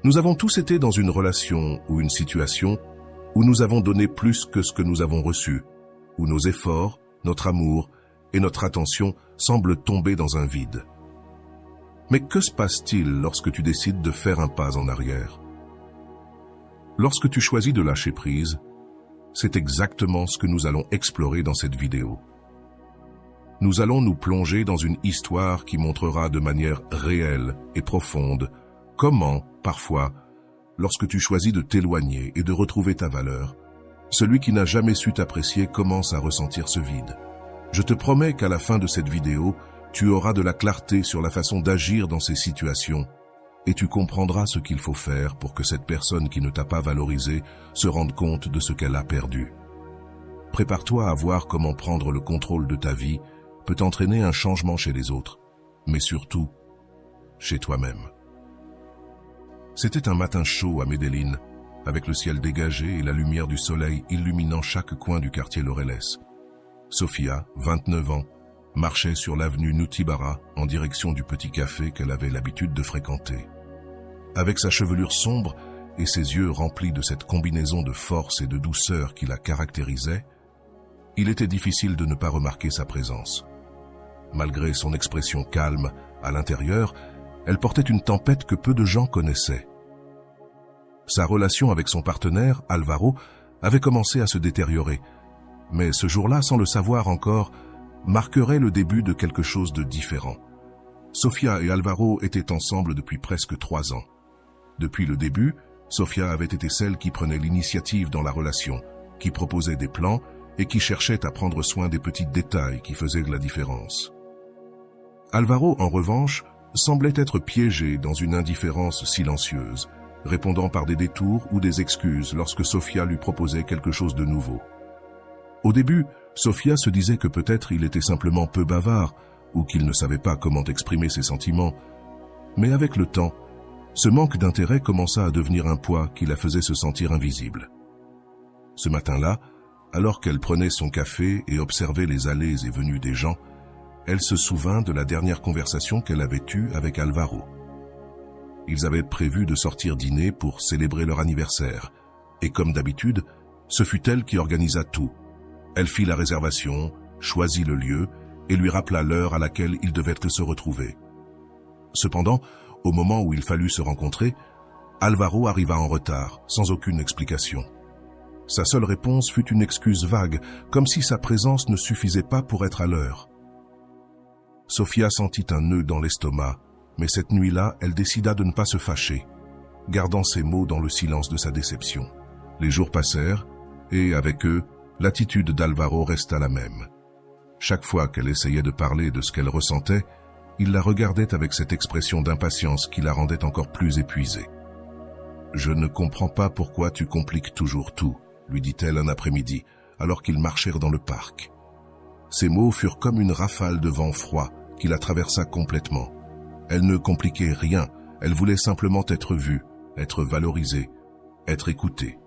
Nous avons tous été dans une relation ou une situation où nous avons donné plus que ce que nous avons reçu, où nos efforts, notre amour et notre attention semblent tomber dans un vide. Mais que se passe-t-il lorsque tu décides de faire un pas en arrière? Lorsque tu choisis de lâcher prise, c'est exactement ce que nous allons explorer dans cette vidéo. Nous allons nous plonger dans une histoire qui montrera de manière réelle et profonde comment, parfois, lorsque tu choisis de t'éloigner et de retrouver ta valeur, celui qui n'a jamais su t'apprécier commence à ressentir ce vide. Je te promets qu'à la fin de cette vidéo, tu auras de la clarté sur la façon d'agir dans ces situations et tu comprendras ce qu'il faut faire pour que cette personne qui ne t'a pas valorisé se rende compte de ce qu'elle a perdu. Prépare-toi à voir comment prendre le contrôle de ta vie peut entraîner un changement chez les autres, mais surtout, chez toi-même. C'était un matin chaud à Medellín, avec le ciel dégagé et la lumière du soleil illuminant chaque coin du quartier Laureles. Sofia, 29 ans, marchait sur l'avenue Nutibara en direction du petit café qu'elle avait l'habitude de fréquenter. Avec sa chevelure sombre et ses yeux remplis de cette combinaison de force et de douceur qui la caractérisait, il était difficile de ne pas remarquer sa présence. Malgré son expression calme, à l'intérieur, elle portait une tempête que peu de gens connaissaient. Sa relation avec son partenaire, Alvaro, avait commencé à se détériorer, mais ce jour-là, sans le savoir encore, marquerait le début de quelque chose de différent. Sofia et Alvaro étaient ensemble depuis presque 3 ans. Depuis le début, Sofia avait été celle qui prenait l'initiative dans la relation, qui proposait des plans et qui cherchait à prendre soin des petits détails qui faisaient la différence. Alvaro, en revanche, semblait être piégé dans une indifférence silencieuse, répondant par des détours ou des excuses lorsque Sofia lui proposait quelque chose de nouveau. Au début, Sofia se disait que peut-être il était simplement peu bavard ou qu'il ne savait pas comment exprimer ses sentiments. Mais avec le temps, ce manque d'intérêt commença à devenir un poids qui la faisait se sentir invisible. Ce matin-là, alors qu'elle prenait son café et observait les allées et venues des gens, elle se souvint de la dernière conversation qu'elle avait eue avec Alvaro. Ils avaient prévu de sortir dîner pour célébrer leur anniversaire, et comme d'habitude, ce fut elle qui organisa tout. Elle fit la réservation, choisit le lieu et lui rappela l'heure à laquelle ils devaient se retrouver. Cependant, au moment où il fallut se rencontrer, Alvaro arriva en retard, sans aucune explication. Sa seule réponse fut une excuse vague, comme si sa présence ne suffisait pas pour être à l'heure. Sofia sentit un nœud dans l'estomac, mais cette nuit-là, elle décida de ne pas se fâcher, gardant ses mots dans le silence de sa déception. Les jours passèrent, et avec eux, l'attitude d'Alvaro resta la même. Chaque fois qu'elle essayait de parler de ce qu'elle ressentait, il la regardait avec cette expression d'impatience qui la rendait encore plus épuisée. « Je ne comprends pas pourquoi tu compliques toujours tout », lui dit-elle un après-midi, alors qu'ils marchèrent dans le parc. Ces mots furent comme une rafale de vent froid qui la traversa complètement. Elle ne compliquait rien, elle voulait simplement être vue, être valorisée, être écoutée.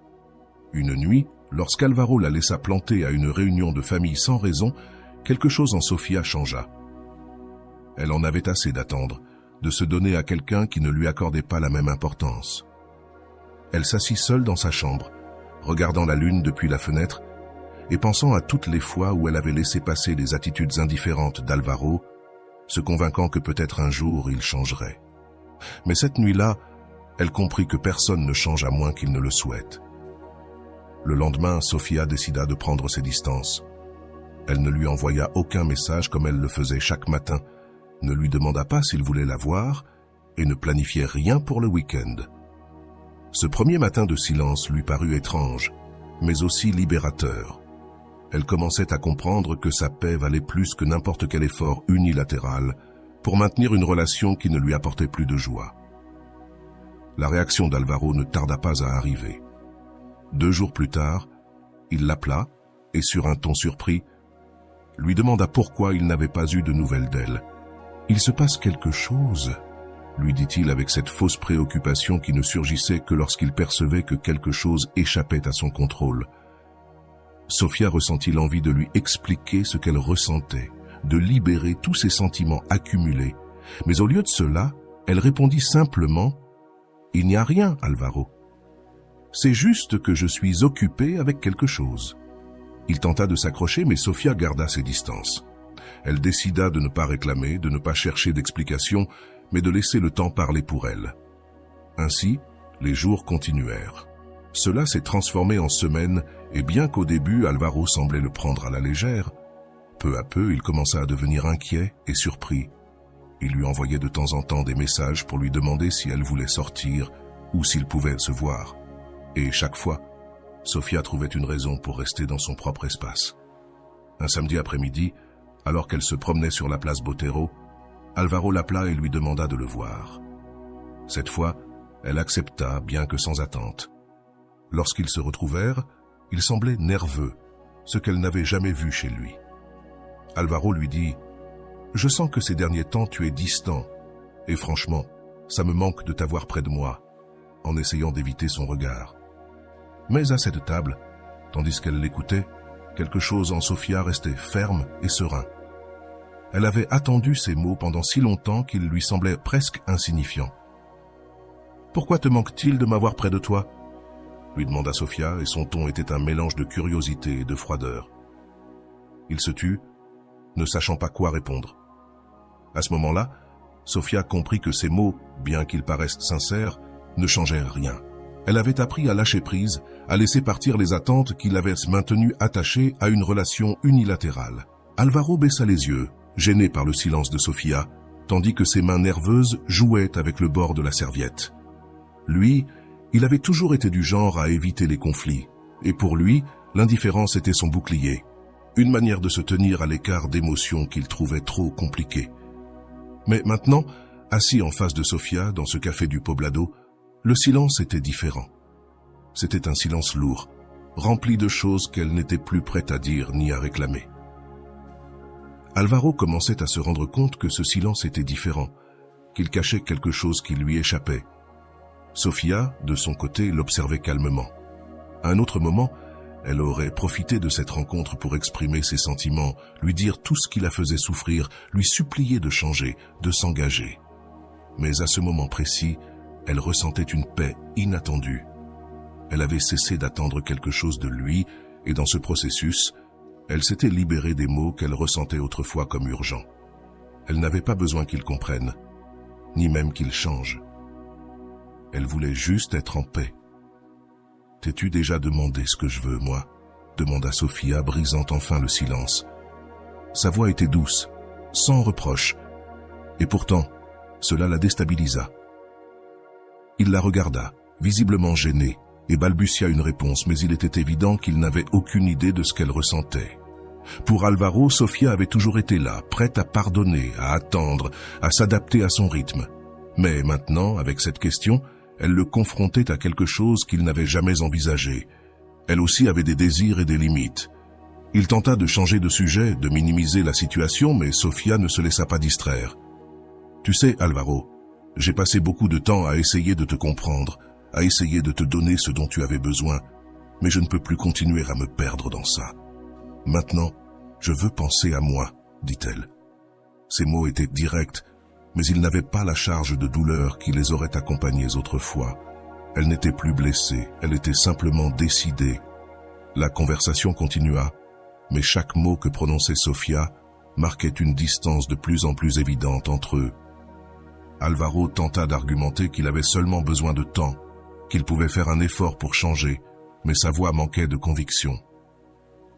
Une nuit, lorsqu'Alvaro la laissa planter à une réunion de famille sans raison, quelque chose en Sofia changea. Elle en avait assez d'attendre, de se donner à quelqu'un qui ne lui accordait pas la même importance. Elle s'assit seule dans sa chambre, regardant la lune depuis la fenêtre et pensant à toutes les fois où elle avait laissé passer les attitudes indifférentes d'Alvaro, se convainquant que peut-être un jour il changerait. Mais cette nuit-là, elle comprit que personne ne change à moins qu'il ne le souhaite. Le lendemain, Sofia décida de prendre ses distances. Elle ne lui envoya aucun message comme elle le faisait chaque matin, ne lui demanda pas s'il voulait la voir et ne planifiait rien pour le week-end. Ce premier matin de silence lui parut étrange, mais aussi libérateur. Elle commençait à comprendre que sa paix valait plus que n'importe quel effort unilatéral pour maintenir une relation qui ne lui apportait plus de joie. La réaction d'Alvaro ne tarda pas à arriver. 2 jours plus tard, il l'appela et, sur un ton surpris, lui demanda pourquoi il n'avait pas eu de nouvelles d'elle. « Il se passe quelque chose », lui dit-il avec cette fausse préoccupation qui ne surgissait que lorsqu'il percevait que quelque chose échappait à son contrôle. Sofia ressentit l'envie de lui expliquer ce qu'elle ressentait, de libérer tous ses sentiments accumulés, mais au lieu de cela, elle répondit simplement « Il n'y a rien, Alvaro. C'est juste que je suis occupé avec quelque chose. » Il tenta de s'accrocher, mais Sofia garda ses distances. Elle décida de ne pas réclamer, de ne pas chercher d'explication, mais de laisser le temps parler pour elle. Ainsi, les jours continuèrent. Cela s'est transformé en semaines, et bien qu'au début Alvaro semblait le prendre à la légère, peu à peu il commença à devenir inquiet et surpris. Il lui envoyait de temps en temps des messages pour lui demander si elle voulait sortir ou s'ils pouvaient se voir. Et chaque fois, Sofia trouvait une raison pour rester dans son propre espace. Un samedi après-midi, alors qu'elle se promenait sur la place Botero, Alvaro l'appela et lui demanda de le voir. Cette fois, elle accepta, bien que sans attente. Lorsqu'ils se retrouvèrent, il semblait nerveux, ce qu'elle n'avait jamais vu chez lui. Alvaro lui dit « Je sens que ces derniers temps tu es distant, et franchement, ça me manque de t'avoir près de moi », en essayant d'éviter son regard. Mais à cette table, tandis qu'elle l'écoutait, quelque chose en Sofia restait ferme et serein. Elle avait attendu ces mots pendant si longtemps qu'ils lui semblaient presque insignifiants. « Pourquoi te manque-t-il de m'avoir près de toi ?» lui demanda Sofia, et son ton était un mélange de curiosité et de froideur. Il se tut, ne sachant pas quoi répondre. À ce moment-là, Sofia comprit que ces mots, bien qu'ils paraissent sincères, ne changeaient rien. Elle avait appris à lâcher prise, à laisser partir les attentes qui l'avaient maintenue attachée à une relation unilatérale. Alvaro baissa les yeux, gêné par le silence de Sofia, tandis que ses mains nerveuses jouaient avec le bord de la serviette. Lui, il avait toujours été du genre à éviter les conflits, et pour lui, l'indifférence était son bouclier, une manière de se tenir à l'écart d'émotions qu'il trouvait trop compliquées. Mais maintenant, assis en face de Sofia dans ce café du Poblado, le silence était différent. C'était un silence lourd, rempli de choses qu'elle n'était plus prête à dire ni à réclamer. Alvaro commençait à se rendre compte que ce silence était différent, qu'il cachait quelque chose qui lui échappait. Sofia, de son côté, l'observait calmement. À un autre moment, elle aurait profité de cette rencontre pour exprimer ses sentiments, lui dire tout ce qui la faisait souffrir, lui supplier de changer, de s'engager. Mais à ce moment précis, elle ressentait une paix inattendue. Elle avait cessé d'attendre quelque chose de lui, et dans ce processus, elle s'était libérée des mots qu'elle ressentait autrefois comme urgents. Elle n'avait pas besoin qu'il comprenne, ni même qu'il change. Elle voulait juste être en paix. « T'es-tu déjà demandé ce que je veux, moi ?» demanda Sofia, brisant enfin le silence. Sa voix était douce, sans reproche, et pourtant, cela la déstabilisa. Il la regarda, visiblement gêné, et balbutia une réponse, mais il était évident qu'il n'avait aucune idée de ce qu'elle ressentait. Pour Alvaro, Sofia avait toujours été là, prête à pardonner, à attendre, à s'adapter à son rythme. Mais maintenant, avec cette question, elle le confrontait à quelque chose qu'il n'avait jamais envisagé. Elle aussi avait des désirs et des limites. Il tenta de changer de sujet, de minimiser la situation, mais Sofia ne se laissa pas distraire. « Tu sais, Alvaro, j'ai passé beaucoup de temps à essayer de te comprendre, à essayer de te donner ce dont tu avais besoin, mais je ne peux plus continuer à me perdre dans ça. Maintenant, je veux penser à moi, dit-elle. » Ces mots étaient directs, mais ils n'avaient pas la charge de douleur qui les aurait accompagnés autrefois. Elle n'était plus blessée, elle était simplement décidée. La conversation continua, mais chaque mot que prononçait Sofia marquait une distance de plus en plus évidente entre eux. Alvaro tenta d'argumenter qu'il avait seulement besoin de temps, qu'il pouvait faire un effort pour changer, mais sa voix manquait de conviction.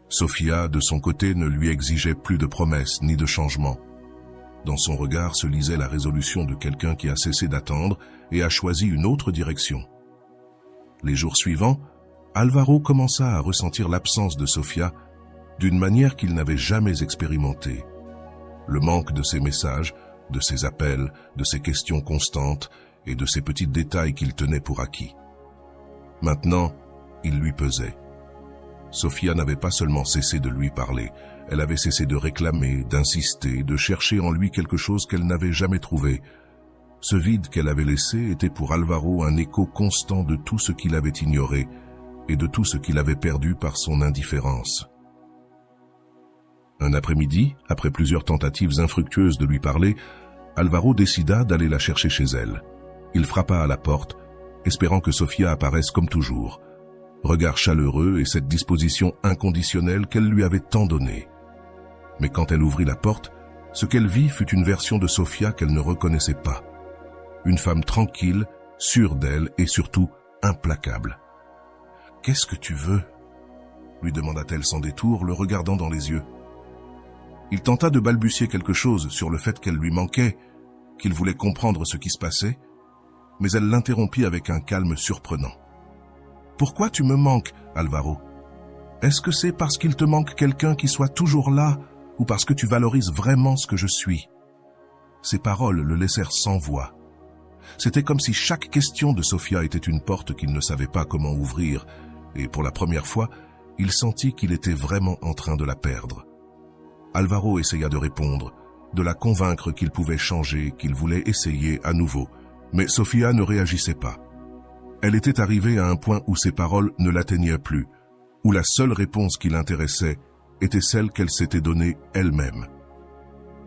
Sofia, de son côté, ne lui exigeait plus de promesses ni de changements. Dans son regard se lisait la résolution de quelqu'un qui a cessé d'attendre et a choisi une autre direction. Les jours suivants, Alvaro commença à ressentir l'absence de Sofia d'une manière qu'il n'avait jamais expérimentée. Le manque de ses messages, de ses appels, de ses questions constantes et de ces petits détails qu'il tenait pour acquis. Maintenant, il lui pesait. Sofia n'avait pas seulement cessé de lui parler, elle avait cessé de réclamer, d'insister, de chercher en lui quelque chose qu'elle n'avait jamais trouvé. Ce vide qu'elle avait laissé était pour Alvaro un écho constant de tout ce qu'il avait ignoré et de tout ce qu'il avait perdu par son indifférence. Un après-midi, après plusieurs tentatives infructueuses de lui parler, Alvaro décida d'aller la chercher chez elle. Il frappa à la porte, espérant que Sofia apparaisse comme toujours. Regard chaleureux et cette disposition inconditionnelle qu'elle lui avait tant donnée. Mais quand elle ouvrit la porte, ce qu'elle vit fut une version de Sofia qu'elle ne reconnaissait pas. Une femme tranquille, sûre d'elle et surtout implacable. « Qu'est-ce que tu veux ?» lui demanda-t-elle sans détour, le regardant dans les yeux. Il tenta de balbutier quelque chose sur le fait qu'elle lui manquait, qu'il voulait comprendre ce qui se passait, mais elle l'interrompit avec un calme surprenant. « Pourquoi tu me manques, Alvaro? Est-ce que c'est parce qu'il te manque quelqu'un qui soit toujours là ou parce que tu valorises vraiment ce que je suis ?» Ces paroles le laissèrent sans voix. C'était comme si chaque question de Sofia était une porte qu'il ne savait pas comment ouvrir, et pour la première fois, il sentit qu'il était vraiment en train de la perdre. Alvaro essaya de répondre, de la convaincre qu'il pouvait changer, qu'il voulait essayer à nouveau, mais Sofia ne réagissait pas. Elle était arrivée à un point où ses paroles ne l'atteignaient plus, où la seule réponse qui l'intéressait était celle qu'elle s'était donnée elle-même.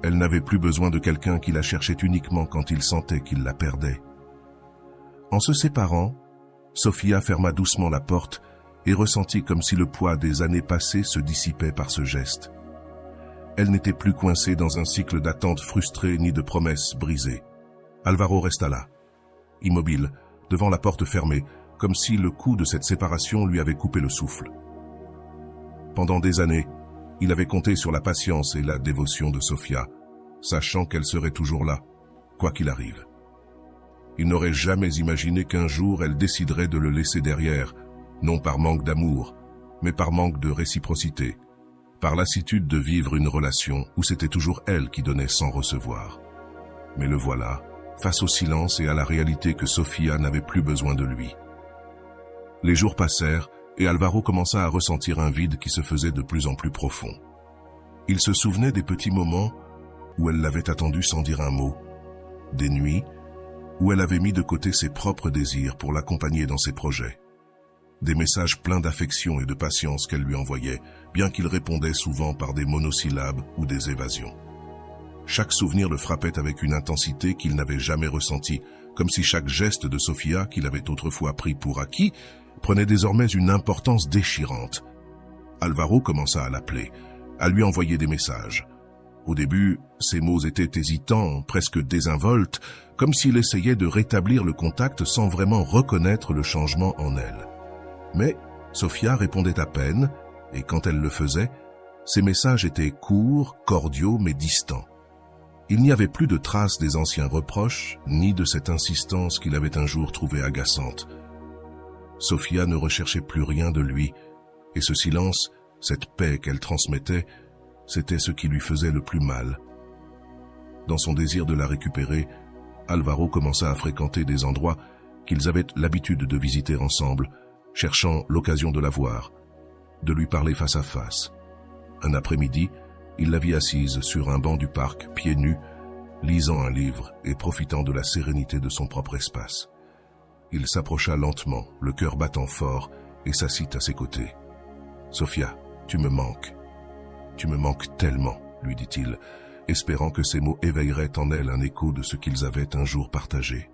Elle n'avait plus besoin de quelqu'un qui la cherchait uniquement quand il sentait qu'il la perdait. En se séparant, Sofia ferma doucement la porte et ressentit comme si le poids des années passées se dissipait par ce geste. Elle n'était plus coincée dans un cycle d'attente frustrée ni de promesses brisées. Alvaro resta là, immobile, devant la porte fermée, comme si le coup de cette séparation lui avait coupé le souffle. Pendant des années, il avait compté sur la patience et la dévotion de Sofia, sachant qu'elle serait toujours là, quoi qu'il arrive. Il n'aurait jamais imaginé qu'un jour elle déciderait de le laisser derrière, non par manque d'amour, mais par manque de réciprocité, par lassitude de vivre une relation où c'était toujours elle qui donnait sans recevoir. Mais le voilà, face au silence et à la réalité que Sofia n'avait plus besoin de lui. Les jours passèrent et Alvaro commença à ressentir un vide qui se faisait de plus en plus profond. Il se souvenait des petits moments où elle l'avait attendu sans dire un mot, des nuits où elle avait mis de côté ses propres désirs pour l'accompagner dans ses projets, des messages pleins d'affection et de patience qu'elle lui envoyait, bien qu'il répondait souvent par des monosyllabes ou des évasions. Chaque souvenir le frappait avec une intensité qu'il n'avait jamais ressentie, comme si chaque geste de Sofia, qu'il avait autrefois pris pour acquis, prenait désormais une importance déchirante. Alvaro commença à l'appeler, à lui envoyer des messages. Au début, ses mots étaient hésitants, presque désinvoltes, comme s'il essayait de rétablir le contact sans vraiment reconnaître le changement en elle. Mais Sofia répondait à peine, et quand elle le faisait, ses messages étaient courts, cordiaux, mais distants. Il n'y avait plus de traces des anciens reproches, ni de cette insistance qu'il avait un jour trouvée agaçante. Sofia ne recherchait plus rien de lui, et ce silence, cette paix qu'elle transmettait, c'était ce qui lui faisait le plus mal. Dans son désir de la récupérer, Alvaro commença à fréquenter des endroits qu'ils avaient l'habitude de visiter ensemble, cherchant l'occasion de la voir, de lui parler face à face. Un après-midi, il la vit assise sur un banc du parc, pieds nus, lisant un livre et profitant de la sérénité de son propre espace. Il s'approcha lentement, le cœur battant fort, et s'assit à ses côtés. « Sofia, tu me manques. Tu me manques tellement, » lui dit-il, espérant que ces mots éveilleraient en elle un écho de ce qu'ils avaient un jour partagé.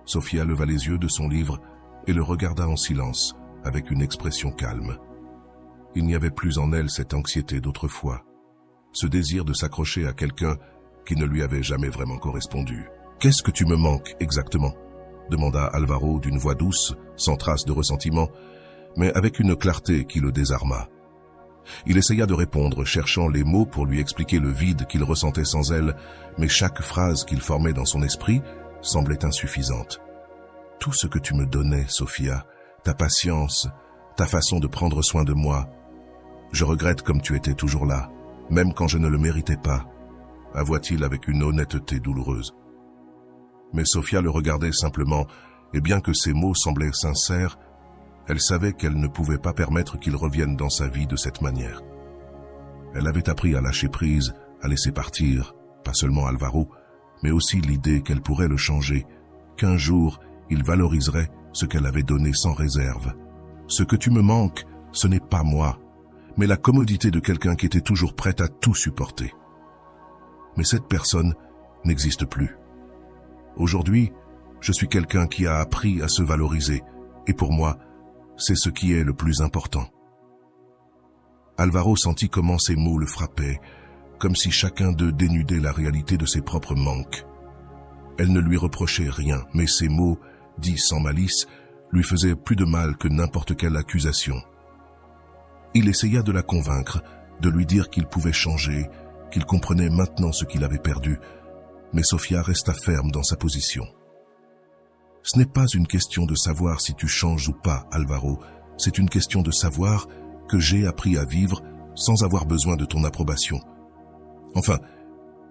Sofia leva les yeux de son livre et le regarda en silence, avec une expression calme. Il n'y avait plus en elle cette anxiété d'autrefois, ce désir de s'accrocher à quelqu'un qui ne lui avait jamais vraiment correspondu. « Qu'est-ce que tu me manques exactement ?» demanda Alvaro d'une voix douce, sans trace de ressentiment, mais avec une clarté qui le désarma. Il essaya de répondre, cherchant les mots pour lui expliquer le vide qu'il ressentait sans elle, mais chaque phrase qu'il formait dans son esprit semblait insuffisante. « Tout ce que tu me donnais, Sofia, ta patience, ta façon de prendre soin de moi, je regrette comme tu étais toujours là, même quand je ne le méritais pas, » avoua-t-il avec une honnêteté douloureuse. Mais Sofia le regardait simplement, et bien que ses mots semblaient sincères, elle savait qu'elle ne pouvait pas permettre qu'il revienne dans sa vie de cette manière. Elle avait appris à lâcher prise, à laisser partir, pas seulement Alvaro, mais aussi l'idée qu'elle pourrait le changer, qu'un jour il valoriserait ce qu'elle avait donné sans réserve. Ce que tu me manques, ce n'est pas moi, mais la commodité de quelqu'un qui était toujours prêt à tout supporter. Mais cette personne n'existe plus. Aujourd'hui, Je suis quelqu'un qui a appris à se valoriser, et pour moi, c'est ce qui est le plus important. » Alvaro sentit comment ces mots le frappaient, comme si chacun d'eux dénudait la réalité de ses propres manques. Elle ne lui reprochait rien, mais ces mots, dits sans malice, lui faisaient plus de mal que n'importe quelle accusation. Il essaya de la convaincre, de lui dire qu'il pouvait changer, qu'il comprenait maintenant ce qu'il avait perdu, mais Sofia resta ferme dans sa position. « Ce n'est pas une question de savoir si tu changes ou pas, Alvaro, c'est une question de savoir que j'ai appris à vivre sans avoir besoin de ton approbation. Enfin,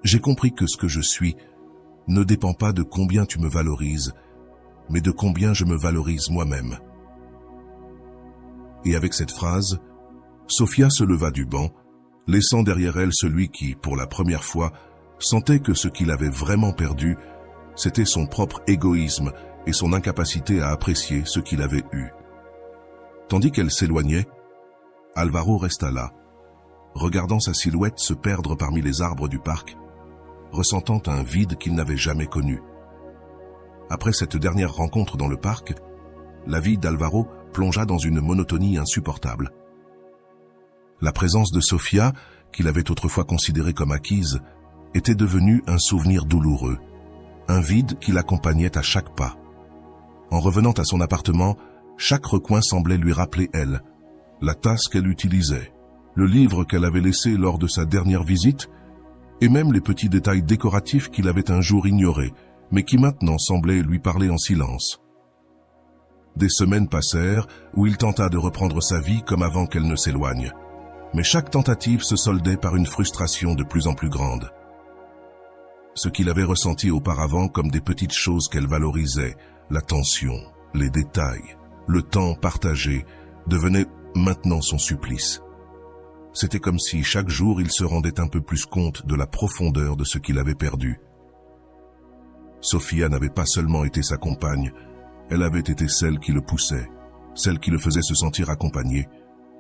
j'ai compris que ce que je suis ne dépend pas de combien tu me valorises, mais de combien je me valorise moi-même. » Et avec cette phrase, Sofia se leva du banc, laissant derrière elle celui qui, pour la première fois, sentait que ce qu'il avait vraiment perdu, c'était son propre égoïsme et son incapacité à apprécier ce qu'il avait eu. Tandis qu'elle s'éloignait, Alvaro resta là, regardant sa silhouette se perdre parmi les arbres du parc, ressentant un vide qu'il n'avait jamais connu. Après cette dernière rencontre dans le parc, la vie d'Alvaro plongea dans une monotonie insupportable. La présence de Sofia, qu'il avait autrefois considérée comme acquise, était devenue un souvenir douloureux, un vide qui l'accompagnait à chaque pas. En revenant à son appartement, chaque recoin semblait lui rappeler elle, la tasse qu'elle utilisait, le livre qu'elle avait laissé lors de sa dernière visite, et même les petits détails décoratifs qu'il avait un jour ignorés, mais qui maintenant semblaient lui parler en silence. Des semaines passèrent où il tenta de reprendre sa vie comme avant qu'elle ne s'éloigne, mais chaque tentative se soldait par une frustration de plus en plus grande. Ce qu'il avait ressenti auparavant comme des petites choses qu'elle valorisait, l'attention, les détails, le temps partagé, devenait maintenant son supplice. C'était comme si chaque jour il se rendait un peu plus compte de la profondeur de ce qu'il avait perdu. Sofia n'avait pas seulement été sa compagne, elle avait été celle qui le poussait, celle qui le faisait se sentir accompagné,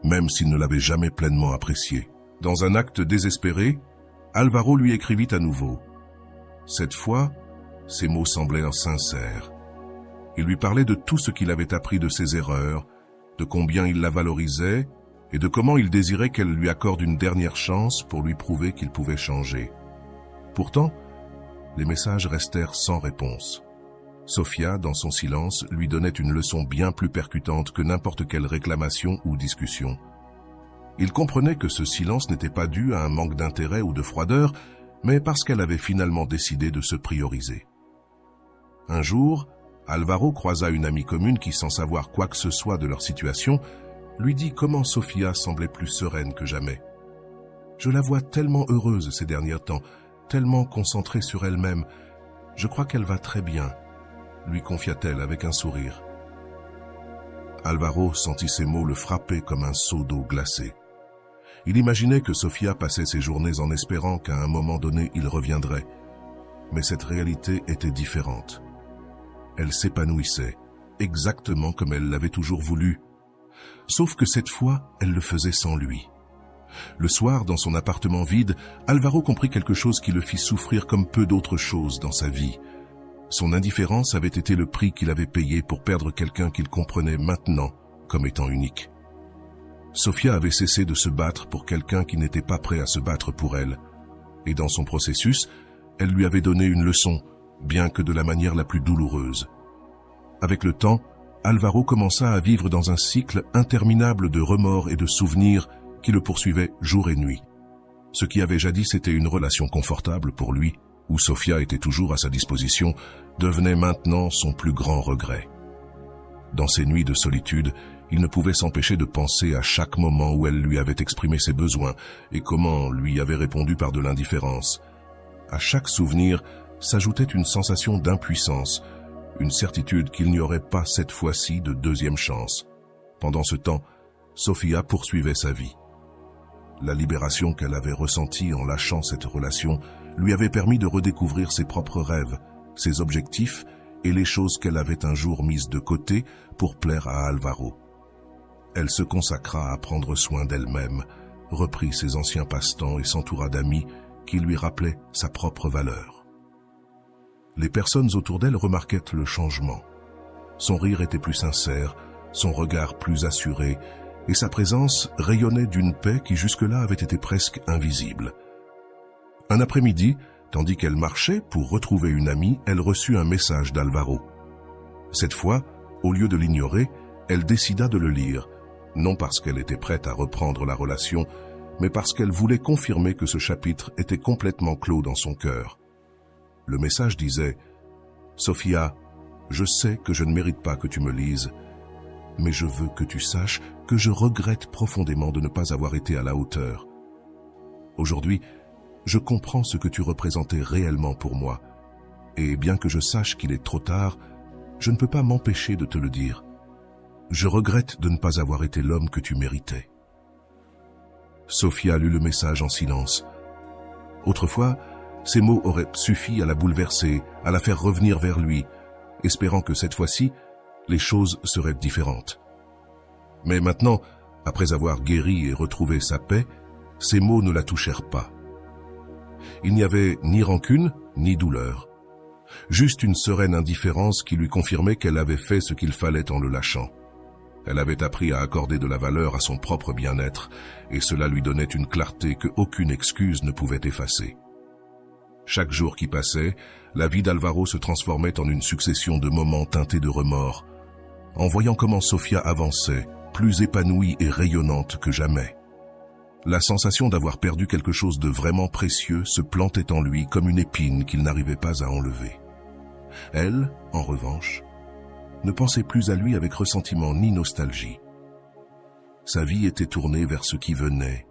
même s'il ne l'avait jamais pleinement apprécié. Dans un acte désespéré, Alvaro lui écrivit à nouveau. Cette fois, ses mots semblaient sincères. Il lui parlait de tout ce qu'il avait appris de ses erreurs, de combien il la valorisait et de comment il désirait qu'elle lui accorde une dernière chance pour lui prouver qu'il pouvait changer. Pourtant, les messages restèrent sans réponse. Sofia, dans son silence, lui donnait une leçon bien plus percutante que n'importe quelle réclamation ou discussion. Il comprenait que ce silence n'était pas dû à un manque d'intérêt ou de froideur, mais parce qu'elle avait finalement décidé de se prioriser. Un jour, Alvaro croisa une amie commune qui, sans savoir quoi que ce soit de leur situation, lui dit comment Sofia semblait plus sereine que jamais. « Je la vois tellement heureuse ces derniers temps, tellement concentrée sur elle-même. Je crois qu'elle va très bien, » lui confia-t-elle avec un sourire. Alvaro sentit ces mots le frapper comme un seau d'eau glacée. Il imaginait que Sofia passait ses journées en espérant qu'à un moment donné il reviendrait. Mais cette réalité était différente. Elle s'épanouissait, exactement comme elle l'avait toujours voulu. Sauf que cette fois, elle le faisait sans lui. Le soir, dans son appartement vide, Alvaro comprit quelque chose qui le fit souffrir comme peu d'autres choses dans sa vie. Son indifférence avait été le prix qu'il avait payé pour perdre quelqu'un qu'il comprenait maintenant comme étant unique. Sofia avait cessé de se battre pour quelqu'un qui n'était pas prêt à se battre pour elle. Et dans son processus, elle lui avait donné une leçon, bien que de la manière la plus douloureuse. Avec le temps, Alvaro commença à vivre dans un cycle interminable de remords et de souvenirs qui le poursuivaient jour et nuit. Ce qui avait jadis été une relation confortable pour lui, où Sofia était toujours à sa disposition, devenait maintenant son plus grand regret. Dans ces nuits de solitude, il ne pouvait s'empêcher de penser à chaque moment où elle lui avait exprimé ses besoins et comment lui avait répondu par de l'indifférence. À chaque souvenir s'ajoutait une sensation d'impuissance, une certitude qu'il n'y aurait pas cette fois-ci de deuxième chance. Pendant ce temps, Sofia poursuivait sa vie. La libération qu'elle avait ressentie en lâchant cette relation lui avait permis de redécouvrir ses propres rêves, ses objectifs et les choses qu'elle avait un jour mises de côté pour plaire à Alvaro. Elle se consacra à prendre soin d'elle-même, reprit ses anciens passe-temps et s'entoura d'amis qui lui rappelaient sa propre valeur. les personnes autour d'elle remarquaient le changement. Son rire était plus sincère, son regard plus assuré, et sa présence rayonnait d'une paix qui jusque-là avait été presque invisible. Un après-midi, tandis qu'elle marchait pour retrouver une amie, elle reçut un message d'Alvaro. Cette fois, au lieu de l'ignorer, elle décida de le lire, non parce qu'elle était prête à reprendre la relation, mais parce qu'elle voulait confirmer que ce chapitre était complètement clos dans son cœur. Le message disait « Sofia, je sais que je ne mérite pas que tu me lises, mais je veux que tu saches que je regrette profondément de ne pas avoir été à la hauteur. Aujourd'hui, je comprends ce que tu représentais réellement pour moi, et bien que je sache qu'il est trop tard, je ne peux pas m'empêcher de te le dire. Je regrette de ne pas avoir été l'homme que tu méritais. » Sofia lut le message en silence. Autrefois, ces mots auraient suffi à la bouleverser, à la faire revenir vers lui, espérant que cette fois-ci, les choses seraient différentes. Mais maintenant, après avoir guéri et retrouvé sa paix, ces mots ne la touchèrent pas. Il n'y avait ni rancune, ni douleur. Juste une sereine indifférence qui lui confirmait qu'elle avait fait ce qu'il fallait en le lâchant. Elle avait appris à accorder de la valeur à son propre bien-être, et cela lui donnait une clarté que aucune excuse ne pouvait effacer. Chaque jour qui passait, la vie d'Alvaro se transformait en une succession de moments teintés de remords, en voyant comment Sofia avançait, plus épanouie et rayonnante que jamais. La sensation d'avoir perdu quelque chose de vraiment précieux se plantait en lui comme une épine qu'il n'arrivait pas à enlever. Elle, en revanche, ne pensait plus à lui avec ressentiment ni nostalgie. Sa vie était tournée vers ce qui venait,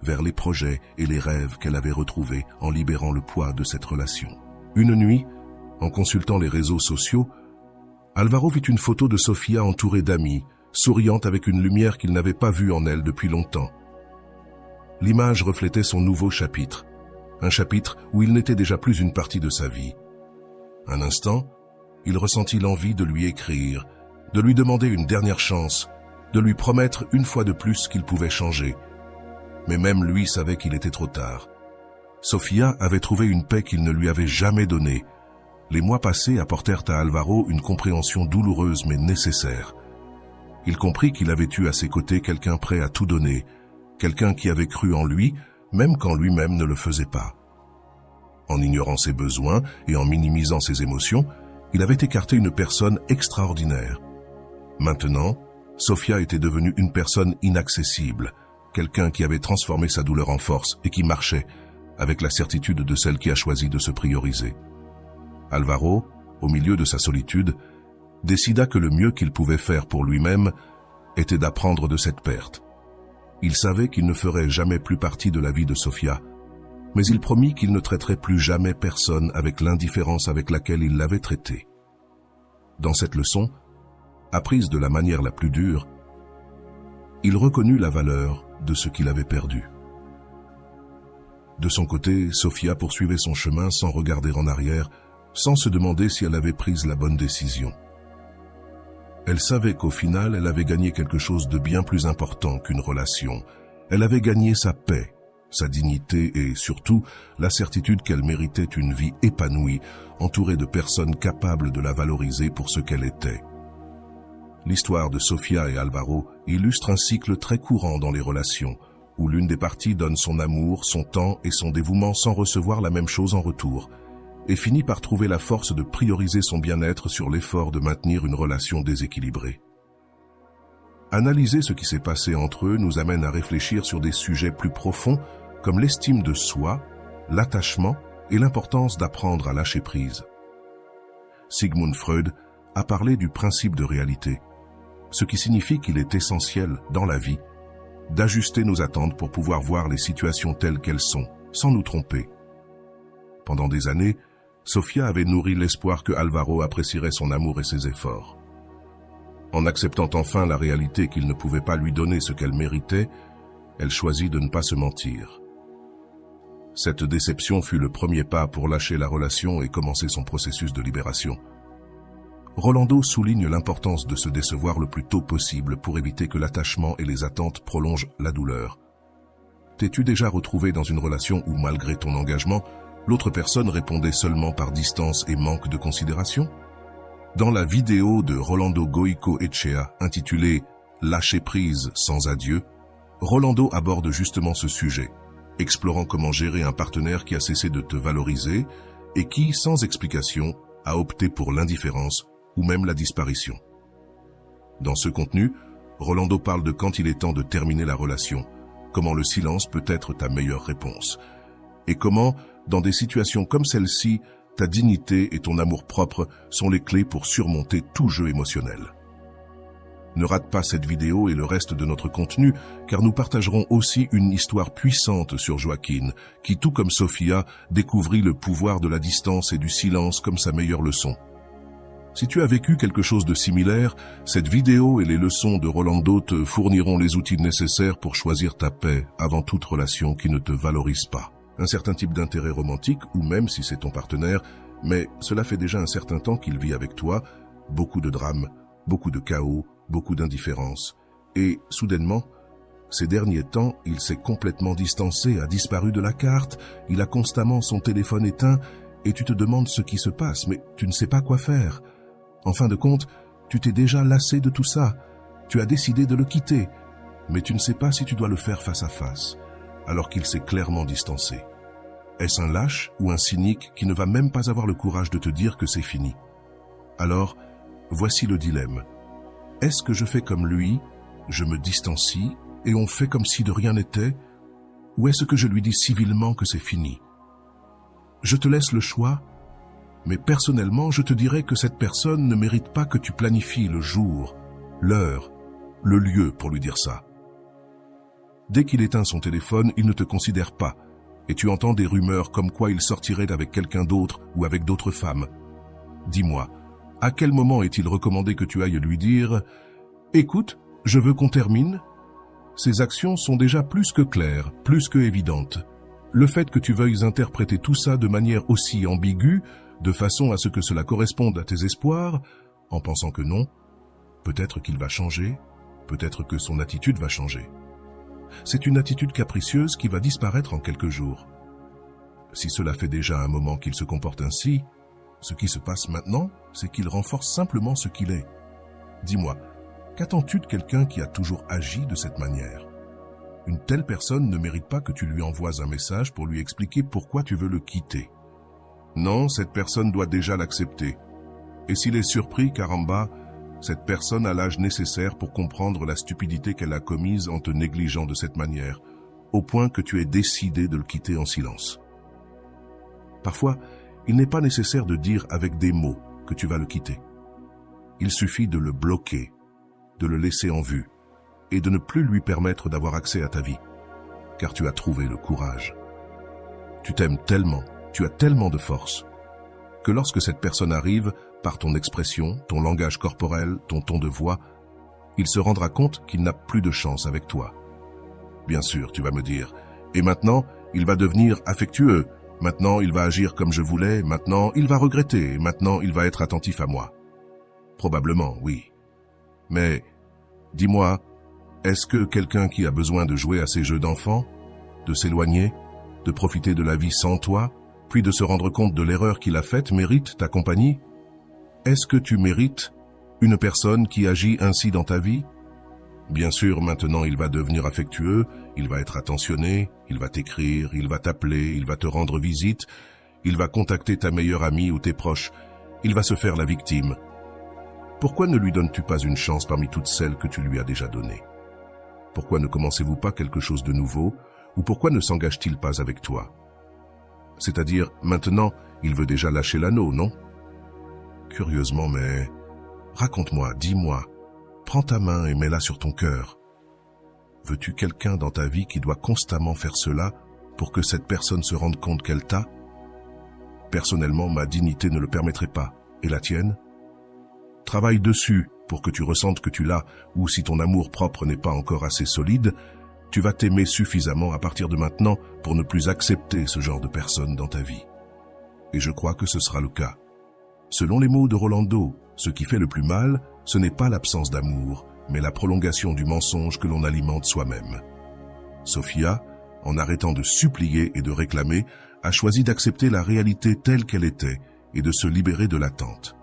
vers les projets et les rêves qu'elle avait retrouvés en libérant le poids de cette relation. Une nuit, en consultant les réseaux sociaux, Alvaro vit une photo de Sofia entourée d'amis, souriante avec une lumière qu'il n'avait pas vue en elle depuis longtemps. L'image reflétait son nouveau chapitre, un chapitre où il n'était déjà plus une partie de sa vie. Un instant, il ressentit l'envie de lui écrire, de lui demander une dernière chance, de lui promettre une fois de plus qu'il pouvait changer. Mais même lui savait qu'il était trop tard. Sofia avait trouvé une paix qu'il ne lui avait jamais donnée. Les mois passés apportèrent à Alvaro une compréhension douloureuse mais nécessaire. Il comprit qu'il avait eu à ses côtés quelqu'un prêt à tout donner, quelqu'un qui avait cru en lui, même quand lui-même ne le faisait pas. En ignorant ses besoins et en minimisant ses émotions, il avait écarté une personne extraordinaire. Maintenant, Sofia était devenue une personne inaccessible, quelqu'un qui avait transformé sa douleur en force et qui marchait, avec la certitude de celle qui a choisi de se prioriser. Alvaro, au milieu de sa solitude, décida que le mieux qu'il pouvait faire pour lui-même était d'apprendre de cette perte. Il savait qu'il ne ferait jamais plus partie de la vie de Sofia, mais il promit qu'il ne traiterait plus jamais personne avec l'indifférence avec laquelle il l'avait traité. Dans cette leçon, apprise de la manière la plus dure, il reconnut la valeur de ce qu'il avait perdu. De son côté, Sofia poursuivait son chemin sans regarder en arrière, sans se demander si elle avait pris la bonne décision. Elle savait qu'au final, elle avait gagné quelque chose de bien plus important qu'une relation. Elle avait gagné sa paix, sa dignité et surtout la certitude qu'elle méritait une vie épanouie, entourée de personnes capables de la valoriser pour ce qu'elle était. L'histoire de Sofia et Alvaro illustre un cycle très courant dans les relations, où l'une des parties donne son amour, son temps et son dévouement sans recevoir la même chose en retour, et finit par trouver la force de prioriser son bien-être sur l'effort de maintenir une relation déséquilibrée. Analyser ce qui s'est passé entre eux nous amène à réfléchir sur des sujets plus profonds comme l'estime de soi, l'attachement et l'importance d'apprendre à lâcher prise. Sigmund Freud a parlé du principe de réalité, ce qui signifie qu'il est essentiel, dans la vie, d'ajuster nos attentes pour pouvoir voir les situations telles qu'elles sont, sans nous tromper. Pendant des années, Sofia avait nourri l'espoir que Alvaro apprécierait son amour et ses efforts. En acceptant enfin la réalité qu'il ne pouvait pas lui donner ce qu'elle méritait, elle choisit de ne pas se mentir. Cette déception fut le premier pas pour lâcher la relation et commencer son processus de libération. Rolando souligne l'importance de se décevoir le plus tôt possible pour éviter que l'attachement et les attentes prolongent la douleur. T'es-tu déjà retrouvé dans une relation où, malgré ton engagement, L'autre personne répondait seulement par distance et manque de considération? Dans la vidéo de Rolando Goicoechea intitulée « Lâcher prise sans adieu », Rolando aborde justement ce sujet, explorant comment gérer un partenaire qui a cessé de te valoriser et qui, sans explication, a opté pour l'indifférence ou même la disparition. Dans ce contenu, Rolando parle de quand il est temps de terminer la relation, comment le silence peut être ta meilleure réponse, et comment, dans des situations comme celle-ci, ta dignité et ton amour-propre sont les clés pour surmonter tout jeu émotionnel. Ne rate pas cette vidéo et le reste de notre contenu, car nous partagerons aussi une histoire puissante sur Joaquín, qui, tout comme Sofía, découvrit le pouvoir de la distance et du silence comme sa meilleure leçon. Si tu as vécu quelque chose de similaire, cette vidéo et les leçons de Rolando te fourniront les outils nécessaires pour choisir ta paix avant toute relation qui ne te valorise pas. Un certain type d'intérêt romantique, ou même si c'est ton partenaire, mais cela fait déjà un certain temps qu'il vit avec toi, beaucoup de drames, beaucoup de chaos, beaucoup d'indifférence. Et, soudainement, ces derniers temps, il s'est complètement distancé, a disparu de la carte, il a constamment son téléphone éteint, et tu te demandes ce qui se passe, mais tu ne sais pas quoi faire. En fin de compte, tu t'es déjà lassé de tout ça. Tu as décidé de le quitter, mais tu ne sais pas si tu dois le faire face à face, alors qu'il s'est clairement distancé. Est-ce un lâche ou un cynique qui ne va même pas avoir le courage de te dire que c'est fini? Alors, voici le dilemme. Est-ce que je fais comme lui, je me distancie et on fait comme si de rien n'était, ou est-ce que je lui dis civilement que c'est fini? Je te laisse le choix, mais personnellement, je te dirais que cette personne ne mérite pas que tu planifies le jour, l'heure, le lieu pour lui dire ça. Dès qu'il éteint son téléphone, il ne te considère pas, et tu entends des rumeurs comme quoi il sortirait avec quelqu'un d'autre ou avec d'autres femmes. Dis-moi, à quel moment est-il recommandé que tu ailles lui dire « Écoute, je veux qu'on termine ?» Ces actions sont déjà plus que claires, plus que évidentes. Le fait que tu veuilles interpréter tout ça de manière aussi ambiguë, de façon à ce que cela corresponde à tes espoirs, en pensant que non, peut-être qu'il va changer, peut-être que son attitude va changer. C'est une attitude capricieuse qui va disparaître en quelques jours. Si cela fait déjà un moment qu'il se comporte ainsi, ce qui se passe maintenant, c'est qu'il renforce simplement ce qu'il est. Dis-moi, qu'attends-tu de quelqu'un qui a toujours agi de cette manière? Une telle personne ne mérite pas que tu lui envoies un message pour lui expliquer pourquoi tu veux le quitter. Non, cette personne doit déjà l'accepter. Et s'il est surpris, caramba, cette personne a l'âge nécessaire pour comprendre la stupidité qu'elle a commise en te négligeant de cette manière, au point que tu aies décidé de le quitter en silence. Parfois, il n'est pas nécessaire de dire avec des mots que tu vas le quitter. Il suffit de le bloquer, de le laisser en vue, et de ne plus lui permettre d'avoir accès à ta vie, car tu as trouvé le courage. Tu t'aimes tellement, tu as tellement de force, que lorsque cette personne arrive, par ton expression, ton langage corporel, ton ton de voix, il se rendra compte qu'il n'a plus de chance avec toi. Bien sûr, tu vas me dire, et maintenant, il va devenir affectueux, maintenant il va agir comme je voulais, maintenant il va regretter, maintenant il va être attentif à moi. Probablement, oui. Mais, dis-moi, est-ce que quelqu'un qui a besoin de jouer à ses jeux d'enfant, de s'éloigner, de profiter de la vie sans toi, puis de se rendre compte de l'erreur qu'il a faite, mérite ta compagnie? Est-ce que tu mérites une personne qui agit ainsi dans ta vie? Bien sûr, maintenant il va devenir affectueux, il va être attentionné, il va t'écrire, il va t'appeler, il va te rendre visite, il va contacter ta meilleure amie ou tes proches, il va se faire la victime. Pourquoi ne lui donnes-tu pas une chance parmi toutes celles que tu lui as déjà données? Pourquoi ne commencez-vous pas quelque chose de nouveau, ou pourquoi ne s'engage-t-il pas avec toi? C'est-à-dire, maintenant, il veut déjà lâcher l'anneau, non? Curieusement, mais... Raconte-moi, dis-moi, prends ta main et mets-la sur ton cœur. Veux-tu quelqu'un dans ta vie qui doit constamment faire cela pour que cette personne se rende compte qu'elle t'a? Personnellement, ma dignité ne le permettrait pas. Et la tienne? Travaille dessus pour que tu ressentes que tu l'as, ou si ton amour-propre n'est pas encore assez solide, tu vas t'aimer suffisamment à partir de maintenant pour ne plus accepter ce genre de personne dans ta vie. Et je crois que ce sera le cas. Selon les mots de Rolando, ce qui fait le plus mal, ce n'est pas l'absence d'amour, mais la prolongation du mensonge que l'on alimente soi-même. Sofía, en arrêtant de supplier et de réclamer, a choisi d'accepter la réalité telle qu'elle était et de se libérer de l'attente.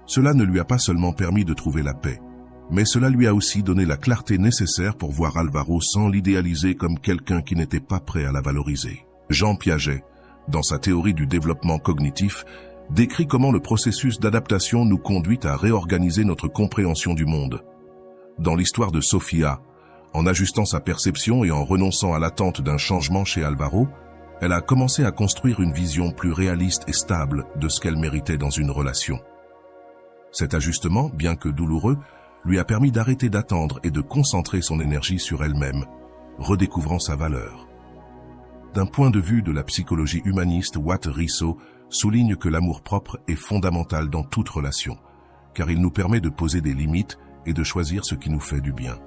Cela ne lui a pas seulement permis de trouver la paix, mais cela lui a aussi donné la clarté nécessaire pour voir Álvaro sans l'idéaliser comme quelqu'un qui n'était pas prêt à la valoriser. Jean Piaget, dans sa théorie du développement cognitif, décrit comment le processus d'adaptation nous conduit à réorganiser notre compréhension du monde. Dans l'histoire de Sofía, en ajustant sa perception et en renonçant à l'attente d'un changement chez Álvaro, elle a commencé à construire une vision plus réaliste et stable de ce qu'elle méritait dans une relation. Cet ajustement, bien que douloureux, lui a permis d'arrêter d'attendre et de concentrer son énergie sur elle-même, redécouvrant sa valeur. D'un point de vue de la psychologie humaniste, Watt Riso souligne que l'amour-propre est fondamental dans toute relation, car il nous permet de poser des limites et de choisir ce qui nous fait du bien.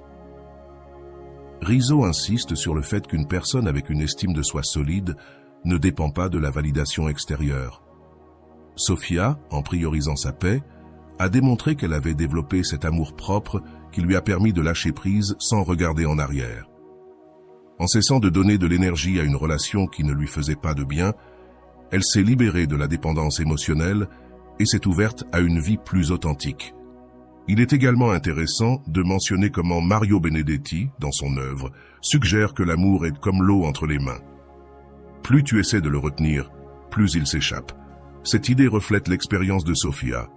Riso insiste sur le fait qu'une personne avec une estime de soi solide ne dépend pas de la validation extérieure. Sofía, en priorisant sa paix, a démontré qu'elle avait développé cet amour-propre qui lui a permis de lâcher prise sans regarder en arrière. En cessant de donner de l'énergie à une relation qui ne lui faisait pas de bien, elle s'est libérée de la dépendance émotionnelle et s'est ouverte à une vie plus authentique. Il est également intéressant de mentionner comment Mario Benedetti, dans son œuvre, suggère que l'amour est comme l'eau entre les mains. Plus tu essaies de le retenir, plus il s'échappe. Cette idée reflète l'expérience de Sofía.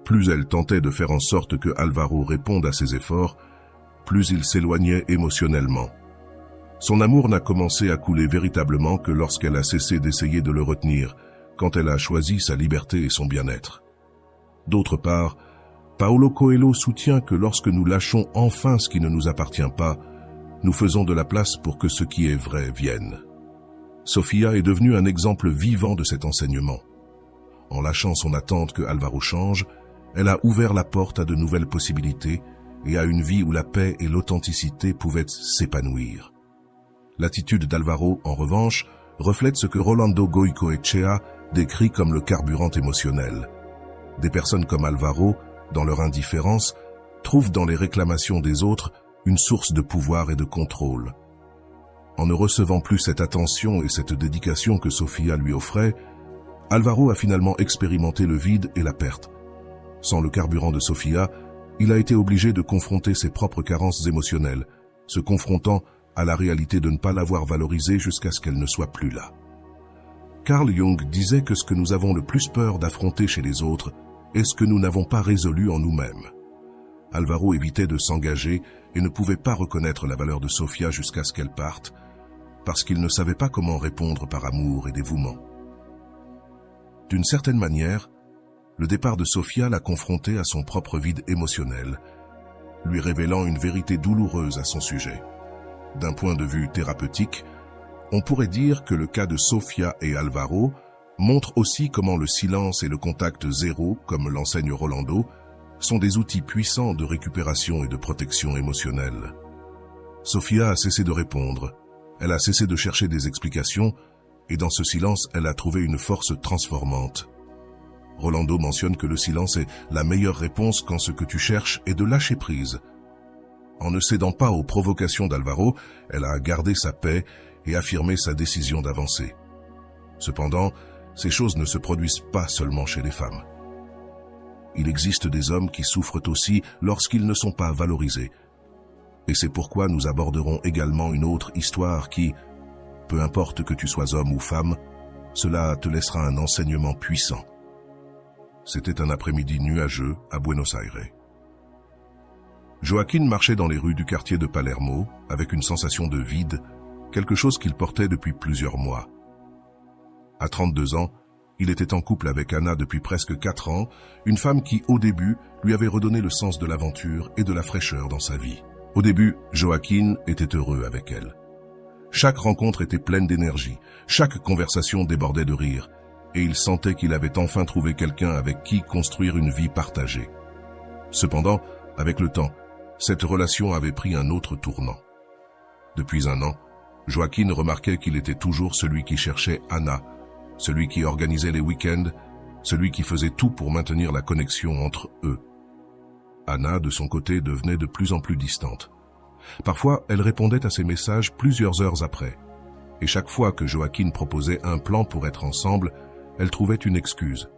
Plus elle tentait de faire en sorte que Álvaro réponde à ses efforts, plus il s'éloignait émotionnellement. Son amour n'a commencé à couler véritablement que lorsqu'elle a cessé d'essayer de le retenir, quand elle a choisi sa liberté et son bien-être. D'autre part, Paulo Coelho soutient que lorsque nous lâchons enfin ce qui ne nous appartient pas, nous faisons de la place pour que ce qui est vrai vienne. Sofía est devenue un exemple vivant de cet enseignement. En lâchant son attente que Álvaro change, elle a ouvert la porte à de nouvelles possibilités et à une vie où la paix et l'authenticité pouvaient s'épanouir. L'attitude d'Álvaro, en revanche, reflète ce que Rolando Goicoechea décrit comme le carburant émotionnel. Des personnes comme Álvaro, dans leur indifférence, trouvent dans les réclamations des autres une source de pouvoir et de contrôle. En ne recevant plus cette attention et cette dédication que Sofía lui offrait, Álvaro a finalement expérimenté le vide et la perte. Sans le carburant de Sofía, il a été obligé de confronter ses propres carences émotionnelles, se confrontant à la réalité de ne pas l'avoir valorisée jusqu'à ce qu'elle ne soit plus là. Carl Jung disait que ce que nous avons le plus peur d'affronter chez les autres est ce que nous n'avons pas résolu en nous-mêmes. Álvaro évitait de s'engager et ne pouvait pas reconnaître la valeur de Sofía jusqu'à ce qu'elle parte, parce qu'il ne savait pas comment répondre par amour et dévouement. D'une certaine manière, le départ de Sofía l'a confronté à son propre vide émotionnel, lui révélant une vérité douloureuse à son sujet. D'un point de vue thérapeutique, on pourrait dire que le cas de Sofía et Álvaro montre aussi comment le silence et le contact zéro, comme l'enseigne Rolando, sont des outils puissants de récupération et de protection émotionnelle. Sofía a cessé de répondre, elle a cessé de chercher des explications, et dans ce silence, elle a trouvé une force transformante. Rolando mentionne que le silence est la meilleure réponse quand ce que tu cherches est de lâcher prise. En ne cédant pas aux provocations d'Álvaro, elle a gardé sa paix et affirmé sa décision d'avancer. Cependant, ces choses ne se produisent pas seulement chez les femmes. Il existe des hommes qui souffrent aussi lorsqu'ils ne sont pas valorisés. Et c'est pourquoi nous aborderons également une autre histoire qui, peu importe que tu sois homme ou femme, cela te laissera un enseignement puissant. C'était un après-midi nuageux à Buenos Aires. Joaquín marchait dans les rues du quartier de Palermo avec une sensation de vide, quelque chose qu'il portait depuis plusieurs mois. À 32 ans, il était en couple avec Ana depuis presque 4 ans, une femme qui, au début, lui avait redonné le sens de l'aventure et de la fraîcheur dans sa vie. Au début, Joaquín était heureux avec elle. Chaque rencontre était pleine d'énergie, chaque conversation débordait de rire, et il sentait qu'il avait enfin trouvé quelqu'un avec qui construire une vie partagée. Cependant, avec le temps, cette relation avait pris un autre tournant. Depuis 1 an, Joaquín remarquait qu'il était toujours celui qui cherchait Ana, celui qui organisait les week-ends, celui qui faisait tout pour maintenir la connexion entre eux. Ana, de son côté, devenait de plus en plus distante. Parfois, elle répondait à ses messages plusieurs heures après. Et chaque fois que Joaquin proposait un plan pour être ensemble, elle trouvait une excuse.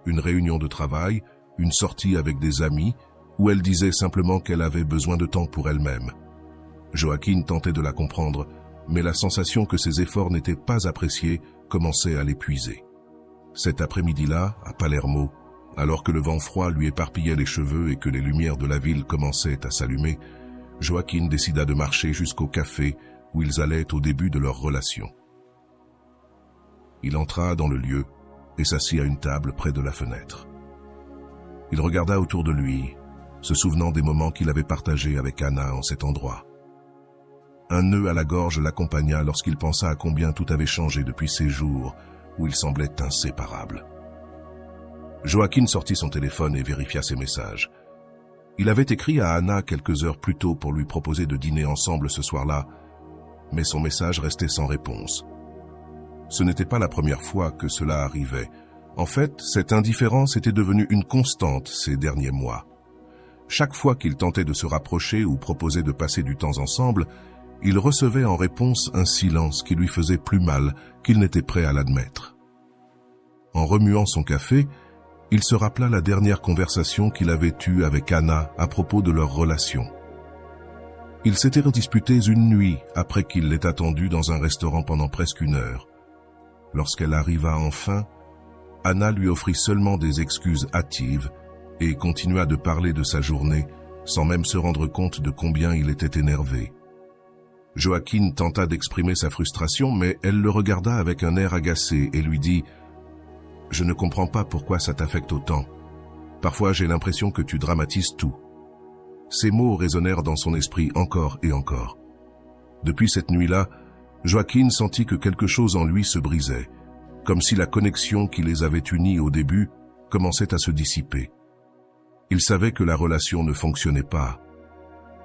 Une réunion de travail, une sortie avec des amis, ou elle disait simplement qu'elle avait besoin de temps pour elle-même. Joaquin tentait de la comprendre, mais la sensation que ses efforts n'étaient pas appréciés commençait à l'épuiser. Cet après-midi-là, à Palermo, alors que le vent froid lui éparpillait les cheveux et que les lumières de la ville commençaient à s'allumer, Joaquin décida de marcher jusqu'au café où ils allaient au début de leur relation. Il entra dans le lieu et s'assit à une table près de la fenêtre. Il regarda autour de lui, se souvenant des moments qu'il avait partagés avec Anna en cet endroit. Un nœud à la gorge l'accompagna lorsqu'il pensa à combien tout avait changé depuis ces jours où ils semblaient inséparables. Joaquin sortit son téléphone et vérifia ses messages. Il avait écrit à Anna quelques heures plus tôt pour lui proposer de dîner ensemble ce soir-là, mais son message restait sans réponse. Ce n'était pas la première fois que cela arrivait. En fait, cette indifférence était devenue une constante ces derniers mois. Chaque fois qu'il tentait de se rapprocher ou proposait de passer du temps ensemble, il recevait en réponse un silence qui lui faisait plus mal qu'il n'était prêt à l'admettre. En remuant son café, il se rappela la dernière conversation qu'il avait eue avec Anna à propos de leur relation. Ils s'étaient redisputés une nuit après qu'il l'ait attendue dans un restaurant pendant presque 1 heure. Lorsqu'elle arriva enfin, Anna lui offrit seulement des excuses hâtives et continua de parler de sa journée sans même se rendre compte de combien il était énervé. Joaquin tenta d'exprimer sa frustration, mais elle le regarda avec un air agacé et lui dit « Je ne comprends pas pourquoi ça t'affecte autant. Parfois j'ai l'impression que tu dramatises tout. » Ces mots résonnèrent dans son esprit encore et encore. Depuis cette nuit-là, Joaquin sentit que quelque chose en lui se brisait, comme si la connexion qui les avait unis au début commençait à se dissiper. Il savait que la relation ne fonctionnait pas,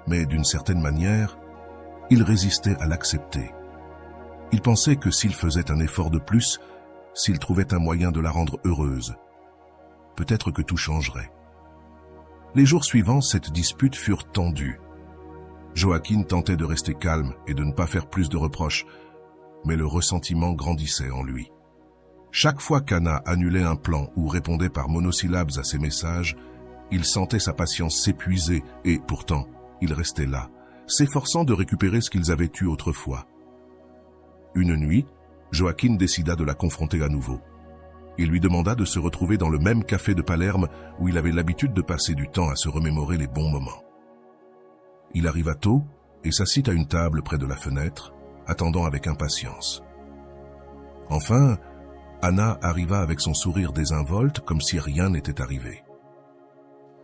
mais d'une certaine manière, il résistait à l'accepter. Il pensait que s'il faisait un effort de plus, s'il trouvait un moyen de la rendre heureuse, peut-être que tout changerait. Les jours suivants, cette dispute furent tendue. Joaquin tentait de rester calme et de ne pas faire plus de reproches, mais le ressentiment grandissait en lui. Chaque fois qu'Anna annulait un plan ou répondait par monosyllabes à ses messages, il sentait sa patience s'épuiser et, pourtant, il restait là, s'efforçant de récupérer ce qu'ils avaient eu autrefois. Une nuit, Joaquin décida de la confronter à nouveau. Il lui demanda de se retrouver dans le même café de Palerme où il avait l'habitude de passer du temps à se remémorer les bons moments. Il arriva tôt et s'assit à une table près de la fenêtre, attendant avec impatience. Enfin, Anna arriva avec son sourire désinvolte comme si rien n'était arrivé.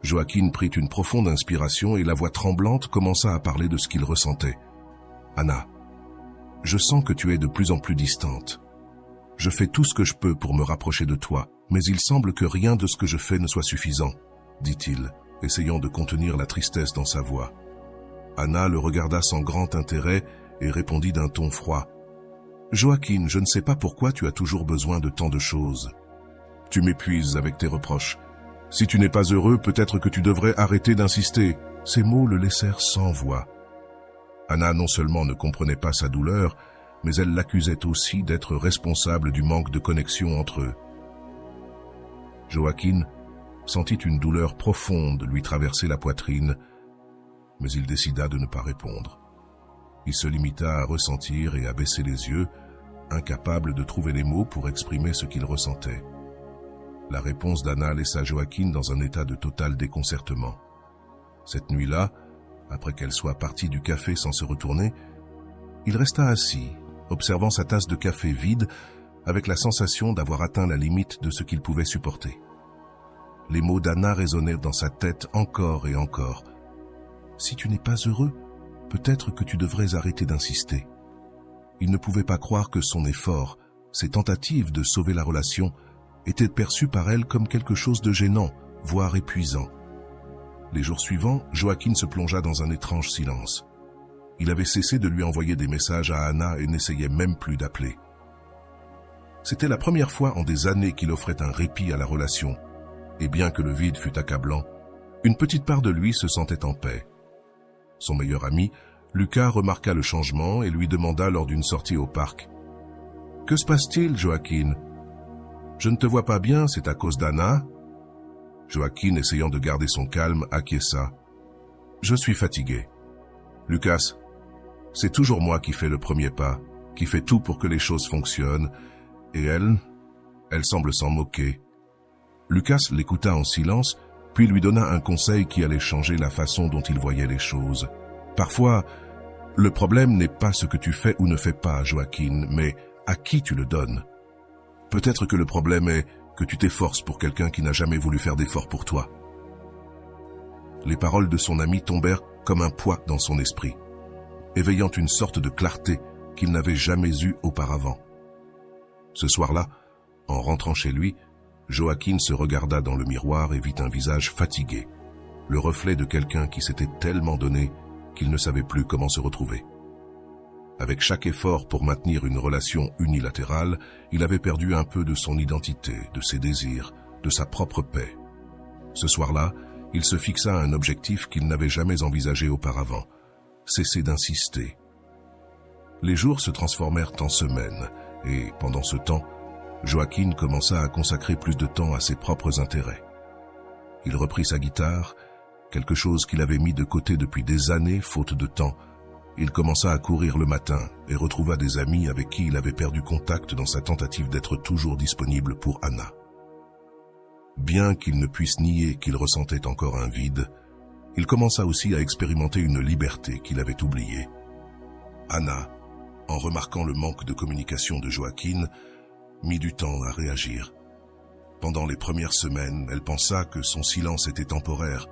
Joaquin prit une profonde inspiration et la voix tremblante commença à parler de ce qu'il ressentait. « Anna, je sens que tu es de plus en plus distante. Je fais tout ce que je peux pour me rapprocher de toi, mais il semble que rien de ce que je fais ne soit suffisant, dit-il, essayant de contenir la tristesse dans sa voix. Anna le regarda sans grand intérêt et répondit d'un ton froid. « Joaquin, je ne sais pas pourquoi tu as toujours besoin de tant de choses. Tu m'épuises avec tes reproches. Si tu n'es pas heureux, peut-être que tu devrais arrêter d'insister. » Ces mots le laissèrent sans voix. Anna non seulement ne comprenait pas sa douleur, mais elle l'accusait aussi d'être responsable du manque de connexion entre eux. Joaquin sentit une douleur profonde lui traverser la poitrine, mais il décida de ne pas répondre. Il se limita à ressentir et à baisser les yeux, incapable de trouver les mots pour exprimer ce qu'il ressentait. La réponse d'Anna laissa Joaquin dans un état de total déconcertement. Cette nuit-là, après qu'elle soit partie du café sans se retourner, il resta assis, observant sa tasse de café vide, avec la sensation d'avoir atteint la limite de ce qu'il pouvait supporter. Les mots d'Anna résonnaient dans sa tête encore et encore. « Si tu n'es pas heureux, peut-être que tu devrais arrêter d'insister. » Il ne pouvait pas croire que son effort, ses tentatives de sauver la relation, étaient perçues par elle comme quelque chose de gênant, voire épuisant. Les jours suivants, Joaquin se plongea dans un étrange silence. Il avait cessé de lui envoyer des messages à Anna et n'essayait même plus d'appeler. C'était la première fois en des années qu'il offrait un répit à la relation, et bien que le vide fût accablant, une petite part de lui se sentait en paix. Son meilleur ami, Lucas, remarqua le changement et lui demanda lors d'une sortie au parc « Que se passe-t-il, Joaquin ? Je ne te vois pas bien, c'est à cause d'Anna ?» Joaquin, essayant de garder son calme, acquiesça. « Je suis fatigué. Lucas, c'est toujours moi qui fais le premier pas, qui fait tout pour que les choses fonctionnent, et elle semble s'en moquer. » Lucas l'écouta en silence, puis lui donna un conseil qui allait changer la façon dont il voyait les choses. « Parfois, le problème n'est pas ce que tu fais ou ne fais pas, Joaquin, mais à qui tu le donnes. Peut-être que le problème est que tu t'efforces pour quelqu'un qui n'a jamais voulu faire d'efforts pour toi. » Les paroles de son ami tombèrent comme un poids dans son esprit, éveillant une sorte de clarté qu'il n'avait jamais eue auparavant. Ce soir-là, en rentrant chez lui, Joaquin se regarda dans le miroir et vit un visage fatigué, le reflet de quelqu'un qui s'était tellement donné qu'il ne savait plus comment se retrouver. Avec chaque effort pour maintenir une relation unilatérale, il avait perdu un peu de son identité, de ses désirs, de sa propre paix. Ce soir-là, il se fixa un objectif qu'il n'avait jamais envisagé auparavant, cesser d'insister. Les jours se transformèrent en semaines, et pendant ce temps, Joaquin commença à consacrer plus de temps à ses propres intérêts. Il reprit sa guitare, quelque chose qu'il avait mis de côté depuis des années, faute de temps. Il commença à courir le matin et retrouva des amis avec qui il avait perdu contact dans sa tentative d'être toujours disponible pour Anna. Bien qu'il ne puisse nier qu'il ressentait encore un vide, il commença aussi à expérimenter une liberté qu'il avait oubliée. Anna, en remarquant le manque de communication de Joaquin, mit du temps à réagir. Pendant les premières semaines, elle pensa que son silence était temporaire,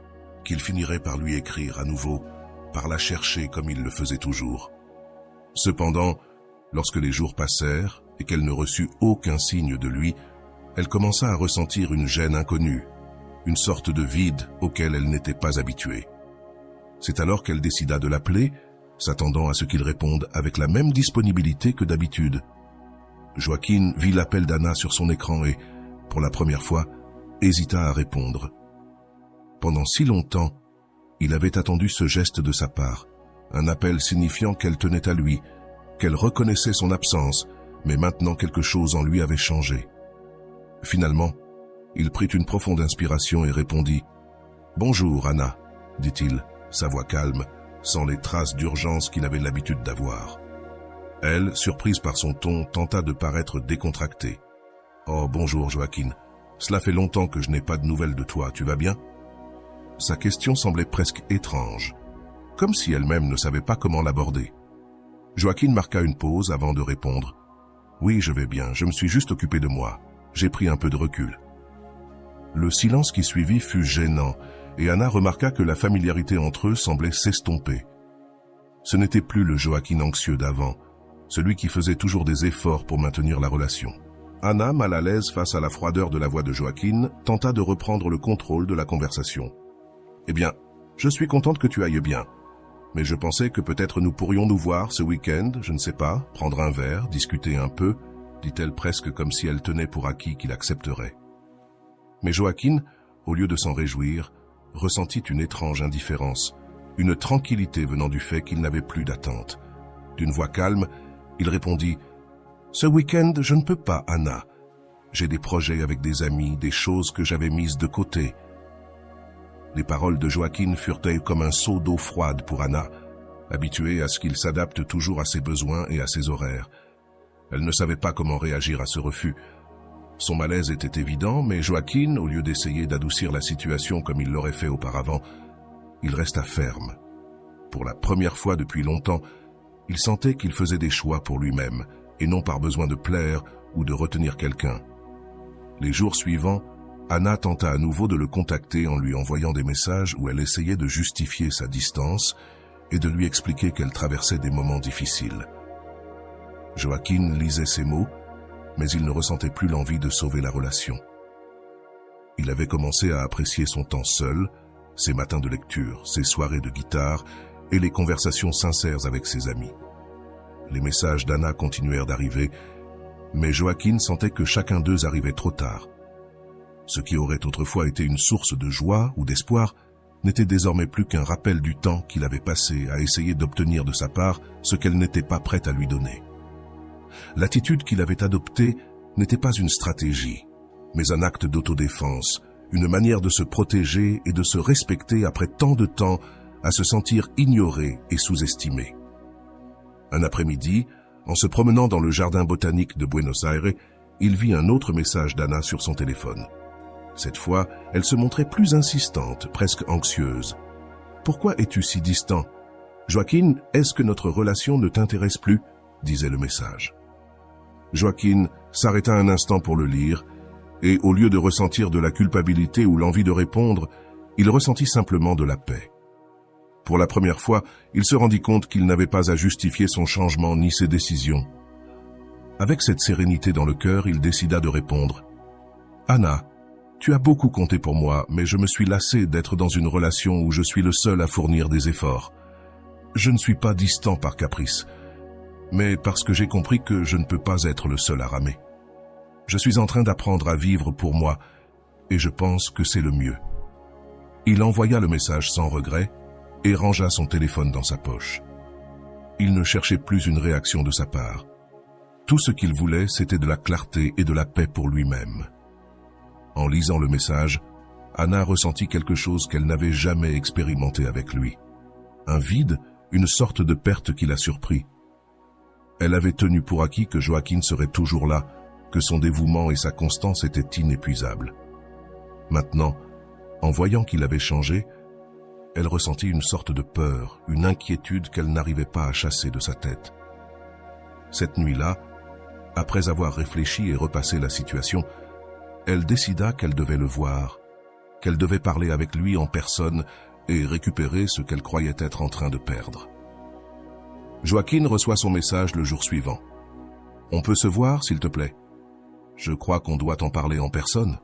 qu'il finirait par lui écrire à nouveau, par la chercher comme il le faisait toujours. Cependant, lorsque les jours passèrent et qu'elle ne reçut aucun signe de lui, elle commença à ressentir une gêne inconnue, une sorte de vide auquel elle n'était pas habituée. C'est alors qu'elle décida de l'appeler, s'attendant à ce qu'il réponde avec la même disponibilité que d'habitude. Joaquin vit l'appel d'Anna sur son écran et, pour la première fois, hésita à répondre. Pendant si longtemps, il avait attendu ce geste de sa part, un appel signifiant qu'elle tenait à lui, qu'elle reconnaissait son absence, mais maintenant quelque chose en lui avait changé. Finalement, il prit une profonde inspiration et répondit « Bonjour, Anna », dit-il, sa voix calme, sans les traces d'urgence qu'il avait l'habitude d'avoir. Elle, surprise par son ton, tenta de paraître décontractée. « Oh, bonjour, Joaquin. Cela fait longtemps que je n'ai pas de nouvelles de toi, tu vas bien ?» Sa question semblait presque étrange, comme si elle-même ne savait pas comment l'aborder. Joaquin marqua une pause avant de répondre. « Oui, je vais bien, je me suis juste occupé de moi. J'ai pris un peu de recul. » Le silence qui suivit fut gênant, et Anna remarqua que la familiarité entre eux semblait s'estomper. Ce n'était plus le Joaquin anxieux d'avant, celui qui faisait toujours des efforts pour maintenir la relation. Anna, mal à l'aise face à la froideur de la voix de Joaquin, tenta de reprendre le contrôle de la conversation. « Eh bien, je suis contente que tu ailles bien. Mais je pensais que peut-être nous pourrions nous voir ce week-end, je ne sais pas, prendre un verre, discuter un peu, dit-elle presque comme si elle tenait pour acquis qu'il accepterait. Mais Joaquin, au lieu de s'en réjouir, ressentit une étrange indifférence, une tranquillité venant du fait qu'il n'avait plus d'attente. D'une voix calme, il répondit « Ce week-end, je ne peux pas, Anna. J'ai des projets avec des amis, des choses que j'avais mises de côté. » Les paroles de Joaquin furent comme un seau d'eau froide pour Anna, habituée à ce qu'il s'adapte toujours à ses besoins et à ses horaires. Elle ne savait pas comment réagir à ce refus. Son malaise était évident, mais Joaquin, au lieu d'essayer d'adoucir la situation comme il l'aurait fait auparavant, il resta ferme. Pour la première fois depuis longtemps, il sentait qu'il faisait des choix pour lui-même, et non par besoin de plaire ou de retenir quelqu'un. Les jours suivants, Anna tenta à nouveau de le contacter en lui envoyant des messages où elle essayait de justifier sa distance et de lui expliquer qu'elle traversait des moments difficiles. Joaquin lisait ces mots, mais il ne ressentait plus l'envie de sauver la relation. Il avait commencé à apprécier son temps seul, ses matins de lecture, ses soirées de guitare et les conversations sincères avec ses amis. Les messages d'Anna continuèrent d'arriver, mais Joaquin sentait que chacun d'eux arrivait trop tard. Ce qui aurait autrefois été une source de joie ou d'espoir n'était désormais plus qu'un rappel du temps qu'il avait passé à essayer d'obtenir de sa part ce qu'elle n'était pas prête à lui donner. L'attitude qu'il avait adoptée n'était pas une stratégie, mais un acte d'autodéfense, une manière de se protéger et de se respecter après tant de temps à se sentir ignoré et sous-estimé. Un après-midi, en se promenant dans le jardin botanique de Buenos Aires, il vit un autre message d'Anna sur son téléphone. Cette fois, elle se montrait plus insistante, presque anxieuse. « Pourquoi es-tu si distant ? Joaquín, est-ce que notre relation ne t'intéresse plus ?» disait le message. Joaquín s'arrêta un instant pour le lire, et au lieu de ressentir de la culpabilité ou l'envie de répondre, il ressentit simplement de la paix. Pour la première fois, il se rendit compte qu'il n'avait pas à justifier son changement ni ses décisions. Avec cette sérénité dans le cœur, il décida de répondre. « Anna, tu as beaucoup compté pour moi, mais je me suis lassé d'être dans une relation où je suis le seul à fournir des efforts. Je ne suis pas distant par caprice, mais parce que j'ai compris que je ne peux pas être le seul à ramer. Je suis en train d'apprendre à vivre pour moi, et je pense que c'est le mieux. » Il envoya le message sans regret et rangea son téléphone dans sa poche. Il ne cherchait plus une réaction de sa part. Tout ce qu'il voulait, c'était de la clarté et de la paix pour lui-même. En lisant le message, Anna ressentit quelque chose qu'elle n'avait jamais expérimenté avec lui. Un vide, une sorte de perte qui la surprit. Elle avait tenu pour acquis que Joaquín serait toujours là, que son dévouement et sa constance étaient inépuisables. Maintenant, en voyant qu'il avait changé, elle ressentit une sorte de peur, une inquiétude qu'elle n'arrivait pas à chasser de sa tête. Cette nuit-là, après avoir réfléchi et repassé la situation, elle décida qu'elle devait le voir, qu'elle devait parler avec lui en personne et récupérer ce qu'elle croyait être en train de perdre. Joaquín reçoit son message le jour suivant. « On peut se voir, s'il te plaît ? Je crois qu'on doit en parler en personne. »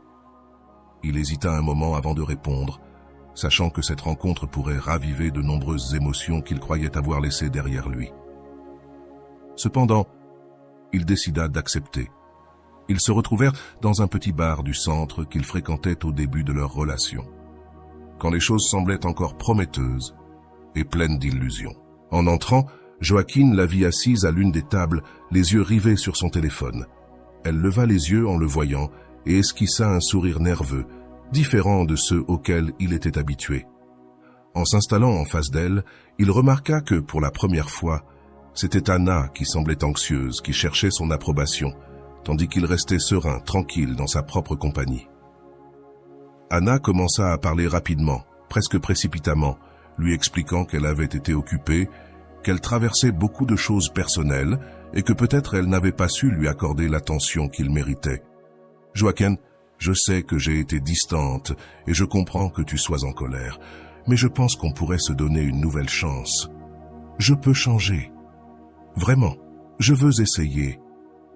Il hésita un moment avant de répondre, sachant que cette rencontre pourrait raviver de nombreuses émotions qu'il croyait avoir laissées derrière lui. Cependant, il décida d'accepter. Ils se retrouvèrent dans un petit bar du centre qu'ils fréquentaient au début de leur relation, quand les choses semblaient encore prometteuses et pleines d'illusions. En entrant, Joaquín la vit assise à l'une des tables, les yeux rivés sur son téléphone. Elle leva les yeux en le voyant et esquissa un sourire nerveux, différent de ceux auxquels il était habitué. En s'installant en face d'elle, il remarqua que, pour la première fois, c'était Anna qui semblait anxieuse, qui cherchait son approbation, tandis qu'il restait serein, tranquille dans sa propre compagnie. Anna commença à parler rapidement, presque précipitamment, lui expliquant qu'elle avait été occupée, qu'elle traversait beaucoup de choses personnelles et que peut-être elle n'avait pas su lui accorder l'attention qu'il méritait. « Joaquín, je sais que j'ai été distante et je comprends que tu sois en colère, mais je pense qu'on pourrait se donner une nouvelle chance. Je peux changer. Vraiment, je veux essayer. »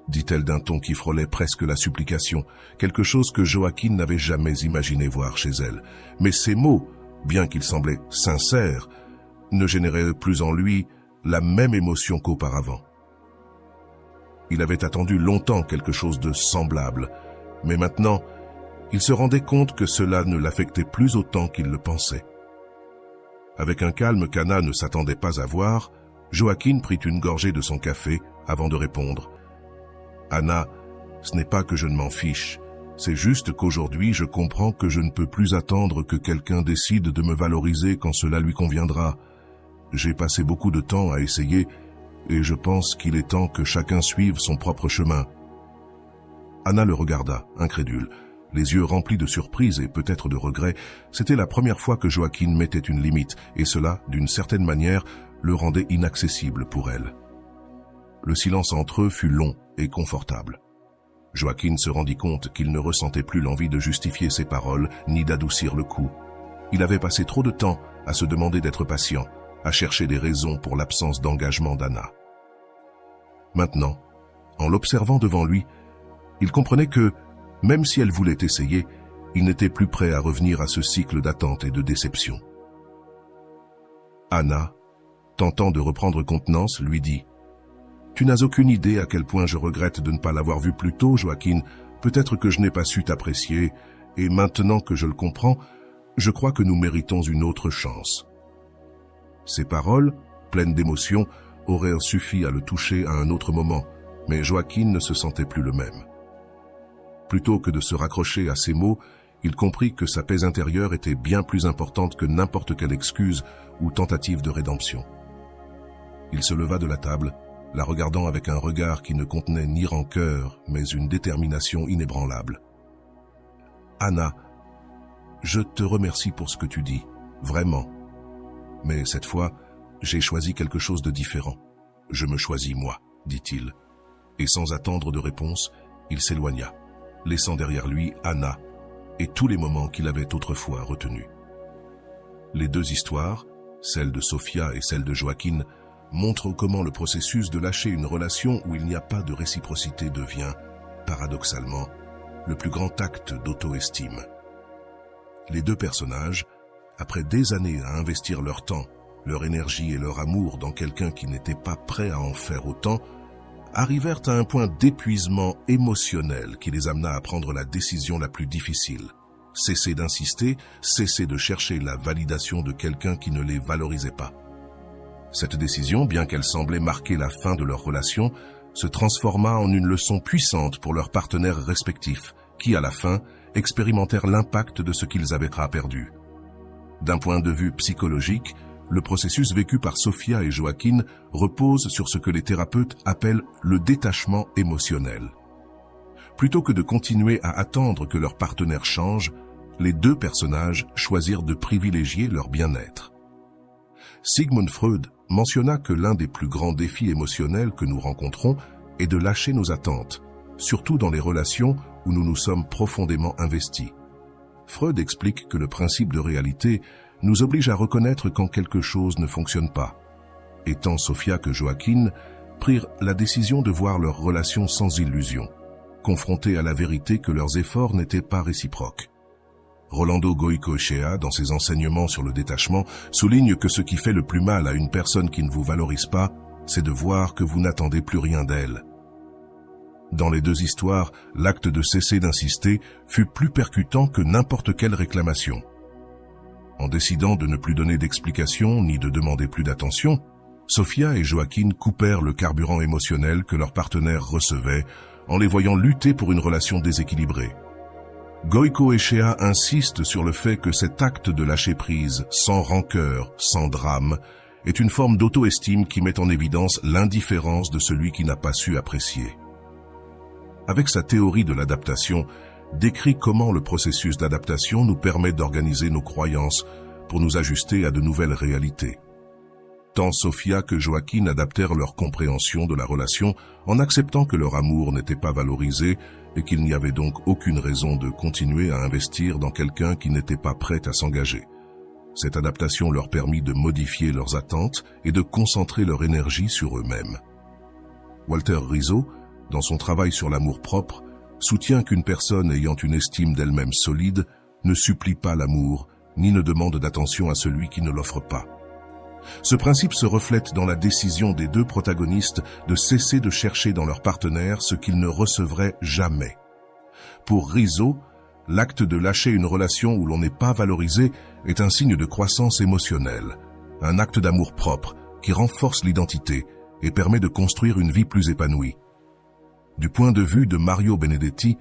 dit-elle d'un ton qui frôlait presque la supplication, quelque chose que Joaquín n'avait jamais imaginé voir chez elle. Mais ces mots, bien qu'ils semblaient sincères, ne généraient plus en lui la même émotion qu'auparavant. Il avait attendu longtemps quelque chose de semblable, mais maintenant, il se rendait compte que cela ne l'affectait plus autant qu'il le pensait. Avec un calme qu'Anna ne s'attendait pas à voir, Joaquín prit une gorgée de son café avant de répondre. « Anna, ce n'est pas que je ne m'en fiche, c'est juste qu'aujourd'hui je comprends que je ne peux plus attendre que quelqu'un décide de me valoriser quand cela lui conviendra. J'ai passé beaucoup de temps à essayer et je pense qu'il est temps que chacun suive son propre chemin. » Anna le regarda, incrédule, les yeux remplis de surprise et peut-être de regret. C'était la première fois que Joaquín mettait une limite, et cela, d'une certaine manière, le rendait inaccessible pour elle. Le silence entre eux fut long et confortable. Joaquín se rendit compte qu'il ne ressentait plus l'envie de justifier ses paroles ni d'adoucir le coup. Il avait passé trop de temps à se demander d'être patient, à chercher des raisons pour l'absence d'engagement d'Anna. Maintenant, en l'observant devant lui, il comprenait que, même si elle voulait essayer, il n'était plus prêt à revenir à ce cycle d'attente et de déception. Anna, tentant de reprendre contenance, lui dit « Tu n'as aucune idée à quel point je regrette de ne pas l'avoir vu plus tôt, Joaquín. Peut-être que je n'ai pas su t'apprécier, et maintenant que je le comprends, je crois que nous méritons une autre chance. » Ces paroles, pleines d'émotion, auraient suffi à le toucher à un autre moment, mais Joaquin ne se sentait plus le même. Plutôt que de se raccrocher à ces mots, il comprit que sa paix intérieure était bien plus importante que n'importe quelle excuse ou tentative de rédemption. Il se leva de la table, la regardant avec un regard qui ne contenait ni rancœur, mais une détermination inébranlable. « Anna, je te remercie pour ce que tu dis, vraiment. Mais cette fois, j'ai choisi quelque chose de différent. Je me choisis moi, dit-il. Et sans attendre de réponse, il s'éloigna, laissant derrière lui Anna et tous les moments qu'il avait autrefois retenus. Les deux histoires, celle de Sofia et celle de Joaquin, montrent comment le processus de lâcher une relation où il n'y a pas de réciprocité devient, paradoxalement, le plus grand acte d'auto-estime. Les deux personnages, après des années à investir leur temps, leur énergie et leur amour dans quelqu'un qui n'était pas prêt à en faire autant, arrivèrent à un point d'épuisement émotionnel qui les amena à prendre la décision la plus difficile. Cesser d'insister, cesser de chercher la validation de quelqu'un qui ne les valorisait pas. Cette décision, bien qu'elle semblait marquer la fin de leur relation, se transforma en une leçon puissante pour leurs partenaires respectifs, qui, à la fin, expérimentèrent l'impact de ce qu'ils avaient perdu. D'un point de vue psychologique, le processus vécu par Sofia et Joaquin repose sur ce que les thérapeutes appellent le détachement émotionnel. Plutôt que de continuer à attendre que leur partenaire change, les deux personnages choisirent de privilégier leur bien-être. Sigmund Freud mentionna que l'un des plus grands défis émotionnels que nous rencontrons est de lâcher nos attentes, surtout dans les relations où nous nous sommes profondément investis. Freud explique que le principe de réalité nous oblige à reconnaître quand quelque chose ne fonctionne pas. Et tant Sofia que Joaquin prirent la décision de voir leur relation sans illusion, confrontés à la vérité que leurs efforts n'étaient pas réciproques. Rolando Goicoechea, dans ses enseignements sur le détachement, souligne que ce qui fait le plus mal à une personne qui ne vous valorise pas, c'est de voir que vous n'attendez plus rien d'elle. Dans les deux histoires, l'acte de cesser d'insister fut plus percutant que n'importe quelle réclamation. En décidant de ne plus donner d'explications ni de demander plus d'attention, Sofia et Joaquin coupèrent le carburant émotionnel que leur partenaire recevait en les voyant lutter pour une relation déséquilibrée. Goicoechea insiste sur le fait que cet acte de lâcher prise, sans rancœur, sans drame, est une forme d'auto-estime qui met en évidence l'indifférence de celui qui n'a pas su apprécier. Avec sa théorie de l'adaptation, décrit comment le processus d'adaptation nous permet d'organiser nos croyances pour nous ajuster à de nouvelles réalités. Tant Sofia que Joaquin adaptèrent leur compréhension de la relation en acceptant que leur amour n'était pas valorisé et qu'il n'y avait donc aucune raison de continuer à investir dans quelqu'un qui n'était pas prêt à s'engager. Cette adaptation leur permit de modifier leurs attentes et de concentrer leur énergie sur eux-mêmes. Walter Rizzo, dans son travail sur l'amour-propre, soutient qu'une personne ayant une estime d'elle-même solide ne supplie pas l'amour, ni ne demande d'attention à celui qui ne l'offre pas. Ce principe se reflète dans la décision des deux protagonistes de cesser de chercher dans leur partenaire ce qu'ils ne recevraient jamais. Pour Rizzo, l'acte de lâcher une relation où l'on n'est pas valorisé est un signe de croissance émotionnelle, un acte d'amour-propre qui renforce l'identité et permet de construire une vie plus épanouie. Du point de vue de Mario Benedetti,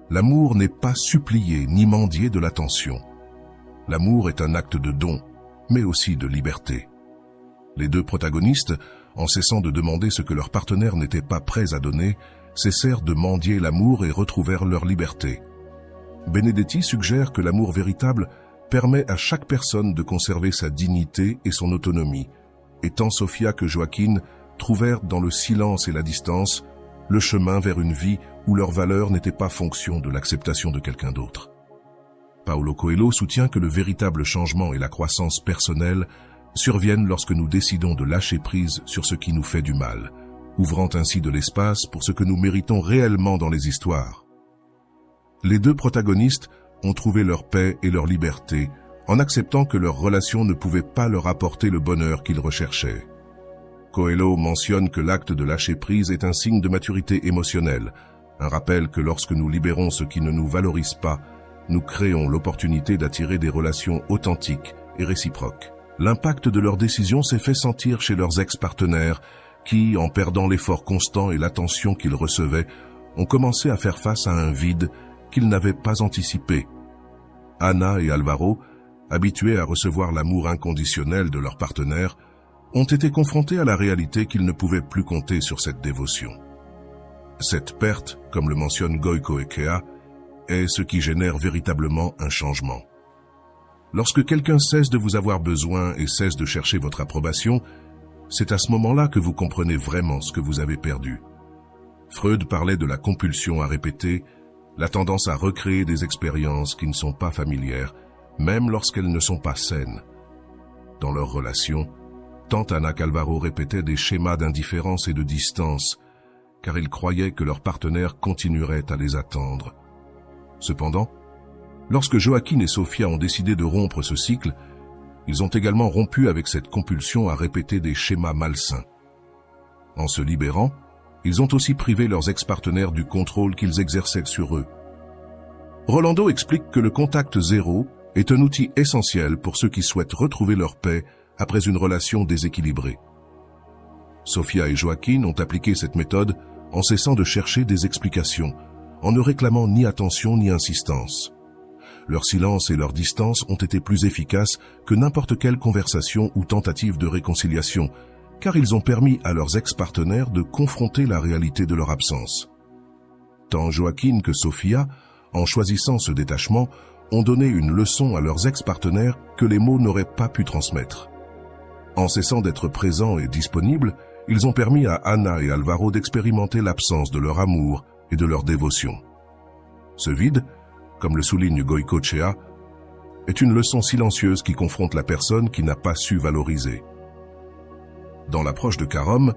l'amour n'est pas supplier ni mendier de l'attention. L'amour est un acte de don, mais aussi de liberté. Les deux protagonistes, en cessant de demander ce que leur partenaire n'était pas prêt à donner, cessèrent de mendier l'amour et retrouvèrent leur liberté. Benedetti suggère que l'amour véritable permet à chaque personne de conserver sa dignité et son autonomie, et tant Sofia que Joaquin trouvèrent dans le silence et la distance le chemin vers une vie où leur valeur n'était pas fonction de l'acceptation de quelqu'un d'autre. Paulo Coelho soutient que le véritable changement et la croissance personnelle surviennent lorsque nous décidons de lâcher prise sur ce qui nous fait du mal, ouvrant ainsi de l'espace pour ce que nous méritons réellement dans les histoires. Les deux protagonistes ont trouvé leur paix et leur liberté en acceptant que leur relation ne pouvait pas leur apporter le bonheur qu'ils recherchaient. Coelho mentionne que l'acte de lâcher prise est un signe de maturité émotionnelle, un rappel que lorsque nous libérons ce qui ne nous valorise pas, nous créons l'opportunité d'attirer des relations authentiques et réciproques. L'impact de leurs décisions s'est fait sentir chez leurs ex-partenaires, qui, en perdant l'effort constant et l'attention qu'ils recevaient, ont commencé à faire face à un vide qu'ils n'avaient pas anticipé. Ana et Alvaro, habitués à recevoir l'amour inconditionnel de leur partenaire, ont été confrontés à la réalité qu'ils ne pouvaient plus compter sur cette dévotion. Cette perte, comme le mentionne Goicoechea, est ce qui génère véritablement un changement. Lorsque quelqu'un cesse de vous avoir besoin et cesse de chercher votre approbation, c'est à ce moment-là que vous comprenez vraiment ce que vous avez perdu. Freud parlait de la compulsion à répéter, la tendance à recréer des expériences qui ne sont pas familières, même lorsqu'elles ne sont pas saines. Dans leur relation, tant Ana qu'Alvaro répétaient des schémas d'indifférence et de distance, car ils croyaient que leur partenaire continuerait à les attendre. Cependant, lorsque Joaquín et Sofía ont décidé de rompre ce cycle, ils ont également rompu avec cette compulsion à répéter des schémas malsains. En se libérant, ils ont aussi privé leurs ex-partenaires du contrôle qu'ils exerçaient sur eux. Rolando explique que le contact zéro est un outil essentiel pour ceux qui souhaitent retrouver leur paix après une relation déséquilibrée. Sofía et Joaquín ont appliqué cette méthode en cessant de chercher des explications, en ne réclamant ni attention ni insistance. Leur silence et leur distance ont été plus efficaces que n'importe quelle conversation ou tentative de réconciliation, car ils ont permis à leurs ex-partenaires de confronter la réalité de leur absence. Tant Joaquín que Sofía, en choisissant ce détachement, ont donné une leçon à leurs ex-partenaires que les mots n'auraient pas pu transmettre. En cessant d'être présents et disponibles, ils ont permis à Ana et Alvaro d'expérimenter l'absence de leur amour et de leur dévotion. Ce vide, comme le souligne Goicoechea, est une leçon silencieuse qui confronte la personne qui n'a pas su valoriser. Dans l'approche de Carrom,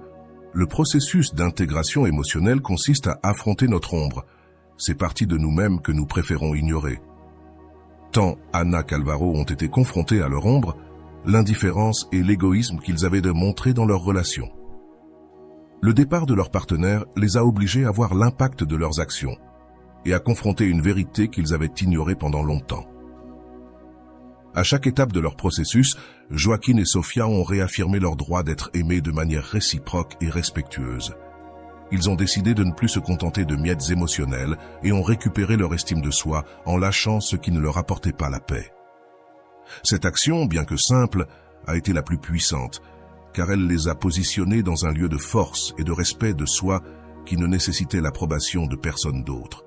le processus d'intégration émotionnelle consiste à affronter notre ombre, ces parties de nous-mêmes que nous préférons ignorer. Tant Ana qu'Alvaro ont été confrontés à leur ombre, l'indifférence et l'égoïsme qu'ils avaient de montrer dans leur relation. Le départ de leur partenaire les a obligés à voir l'impact de leurs actions et à confronter une vérité qu'ils avaient ignorée pendant longtemps. À chaque étape de leur processus, Joaquín et Sofía ont réaffirmé leur droit d'être aimés de manière réciproque et respectueuse. Ils ont décidé de ne plus se contenter de miettes émotionnelles et ont récupéré leur estime de soi en lâchant ce qui ne leur apportait pas la paix. Cette action, bien que simple, a été la plus puissante, car elle les a positionnés dans un lieu de force et de respect de soi qui ne nécessitait l'approbation de personne d'autre.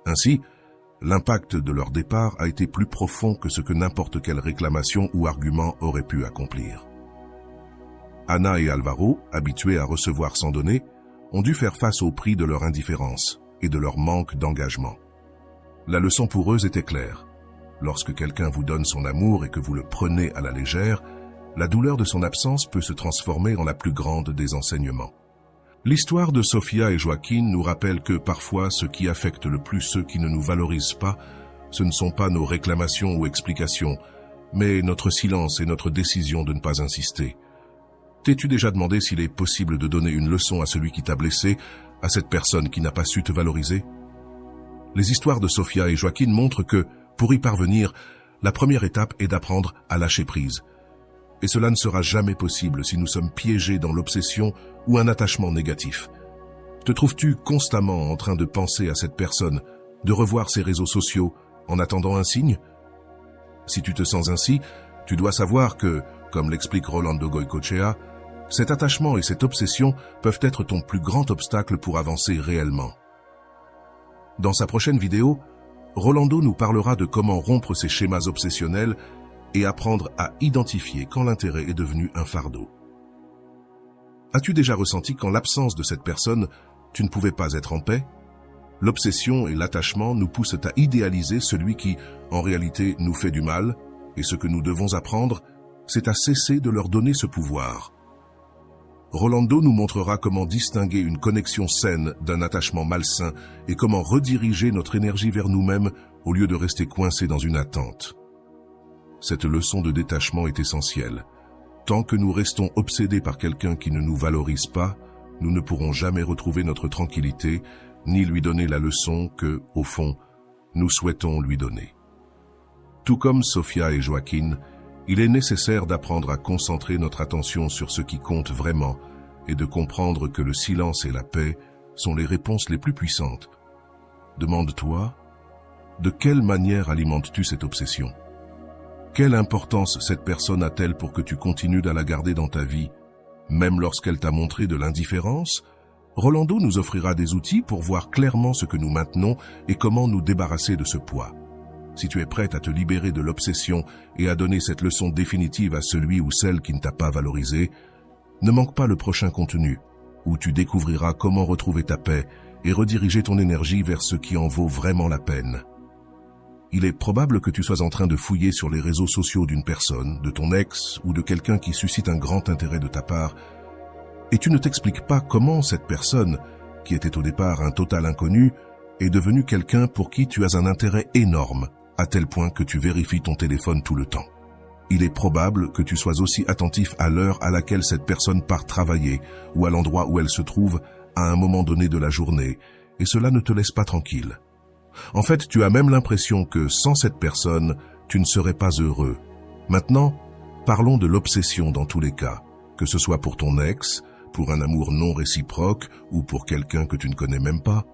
Ainsi, l'impact de leur départ a été plus profond que ce que n'importe quelle réclamation ou argument aurait pu accomplir. Ana et Alvaro, habitués à recevoir sans donner, ont dû faire face au prix de leur indifférence et de leur manque d'engagement. La leçon pour eux était claire. Lorsque quelqu'un vous donne son amour et que vous le prenez à la légère, la douleur de son absence peut se transformer en la plus grande des enseignements. L'histoire de Sofía et Joaquín nous rappelle que parfois ce qui affecte le plus ceux qui ne nous valorisent pas, ce ne sont pas nos réclamations ou explications, mais notre silence et notre décision de ne pas insister. T'es-tu déjà demandé s'il est possible de donner une leçon à celui qui t'a blessé, à cette personne qui n'a pas su te valoriser? Les histoires de Sofía et Joaquín montrent que, pour y parvenir, la première étape est d'apprendre à lâcher prise. Et cela ne sera jamais possible si nous sommes piégés dans l'obsession ou un attachement négatif. Te trouves-tu constamment en train de penser à cette personne, de revoir ses réseaux sociaux en attendant un signe? Si tu te sens ainsi, tu dois savoir que, comme l'explique Rolando Goicoechea, cet attachement et cette obsession peuvent être ton plus grand obstacle pour avancer réellement. Dans sa prochaine vidéo, Rolando nous parlera de comment rompre ces schémas obsessionnels et apprendre à identifier quand l'intérêt est devenu un fardeau. As-tu déjà ressenti qu'en l'absence de cette personne, tu ne pouvais pas être en paix? L'obsession et l'attachement nous poussent à idéaliser celui qui, en réalité, nous fait du mal, et ce que nous devons apprendre, c'est à cesser de leur donner ce pouvoir. Rolando nous montrera comment distinguer une connexion saine d'un attachement malsain et comment rediriger notre énergie vers nous-mêmes au lieu de rester coincés dans une attente. Cette leçon de détachement est essentielle. Tant que nous restons obsédés par quelqu'un qui ne nous valorise pas, nous ne pourrons jamais retrouver notre tranquillité, ni lui donner la leçon que, au fond, nous souhaitons lui donner. Tout comme Sofía et Joaquín, il est nécessaire d'apprendre à concentrer notre attention sur ce qui compte vraiment et de comprendre que le silence et la paix sont les réponses les plus puissantes. Demande-toi, de quelle manière alimentes-tu cette obsession? Quelle importance cette personne a-t-elle pour que tu continues à la garder dans ta vie, même lorsqu'elle t'a montré de l'indifférence? Rolando nous offrira des outils pour voir clairement ce que nous maintenons et comment nous débarrasser de ce poids. Si tu es prête à te libérer de l'obsession et à donner cette leçon définitive à celui ou celle qui ne t'a pas valorisé, ne manque pas le prochain contenu, où tu découvriras comment retrouver ta paix et rediriger ton énergie vers ce qui en vaut vraiment la peine. Il est probable que tu sois en train de fouiller sur les réseaux sociaux d'une personne, de ton ex ou de quelqu'un qui suscite un grand intérêt de ta part, et tu ne t'expliques pas comment cette personne, qui était au départ un total inconnu, est devenue quelqu'un pour qui tu as un intérêt énorme, à tel point que tu vérifies ton téléphone tout le temps. Il est probable que tu sois aussi attentif à l'heure à laquelle cette personne part travailler ou à l'endroit où elle se trouve à un moment donné de la journée, et cela ne te laisse pas tranquille. En fait, tu as même l'impression que sans cette personne, tu ne serais pas heureux. Maintenant, parlons de l'obsession dans tous les cas, que ce soit pour ton ex, pour un amour non réciproque ou pour quelqu'un que tu ne connais même pas.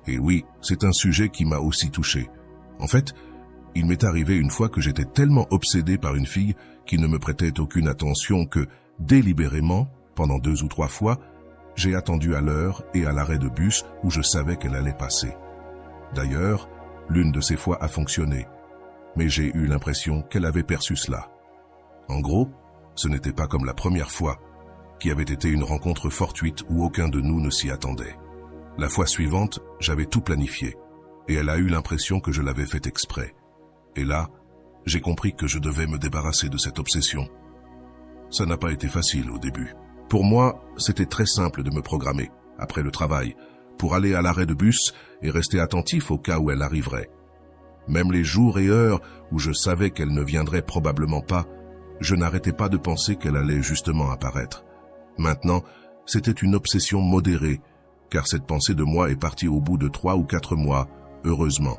Et oui, c'est un sujet qui m'a aussi touché. En fait, il m'est arrivé une fois que j'étais tellement obsédé par une fille qui ne me prêtait aucune attention que, délibérément, pendant 2 ou 3 fois, j'ai attendu à l'heure et à l'arrêt de bus où je savais qu'elle allait passer. D'ailleurs, l'une de ces fois a fonctionné, mais j'ai eu l'impression qu'elle avait perçu cela. En gros, ce n'était pas comme la première fois, qui avait été une rencontre fortuite où aucun de nous ne s'y attendait. La fois suivante, j'avais tout planifié, et elle a eu l'impression que je l'avais fait exprès. Et là, j'ai compris que je devais me débarrasser de cette obsession. Ça n'a pas été facile au début. Pour moi, c'était très simple de me programmer, après le travail, pour aller à l'arrêt de bus et rester attentif au cas où elle arriverait. Même les jours et heures où je savais qu'elle ne viendrait probablement pas, je n'arrêtais pas de penser qu'elle allait justement apparaître. Maintenant, c'était une obsession modérée, car cette pensée de moi est partie au bout de 3 ou 4 mois, heureusement.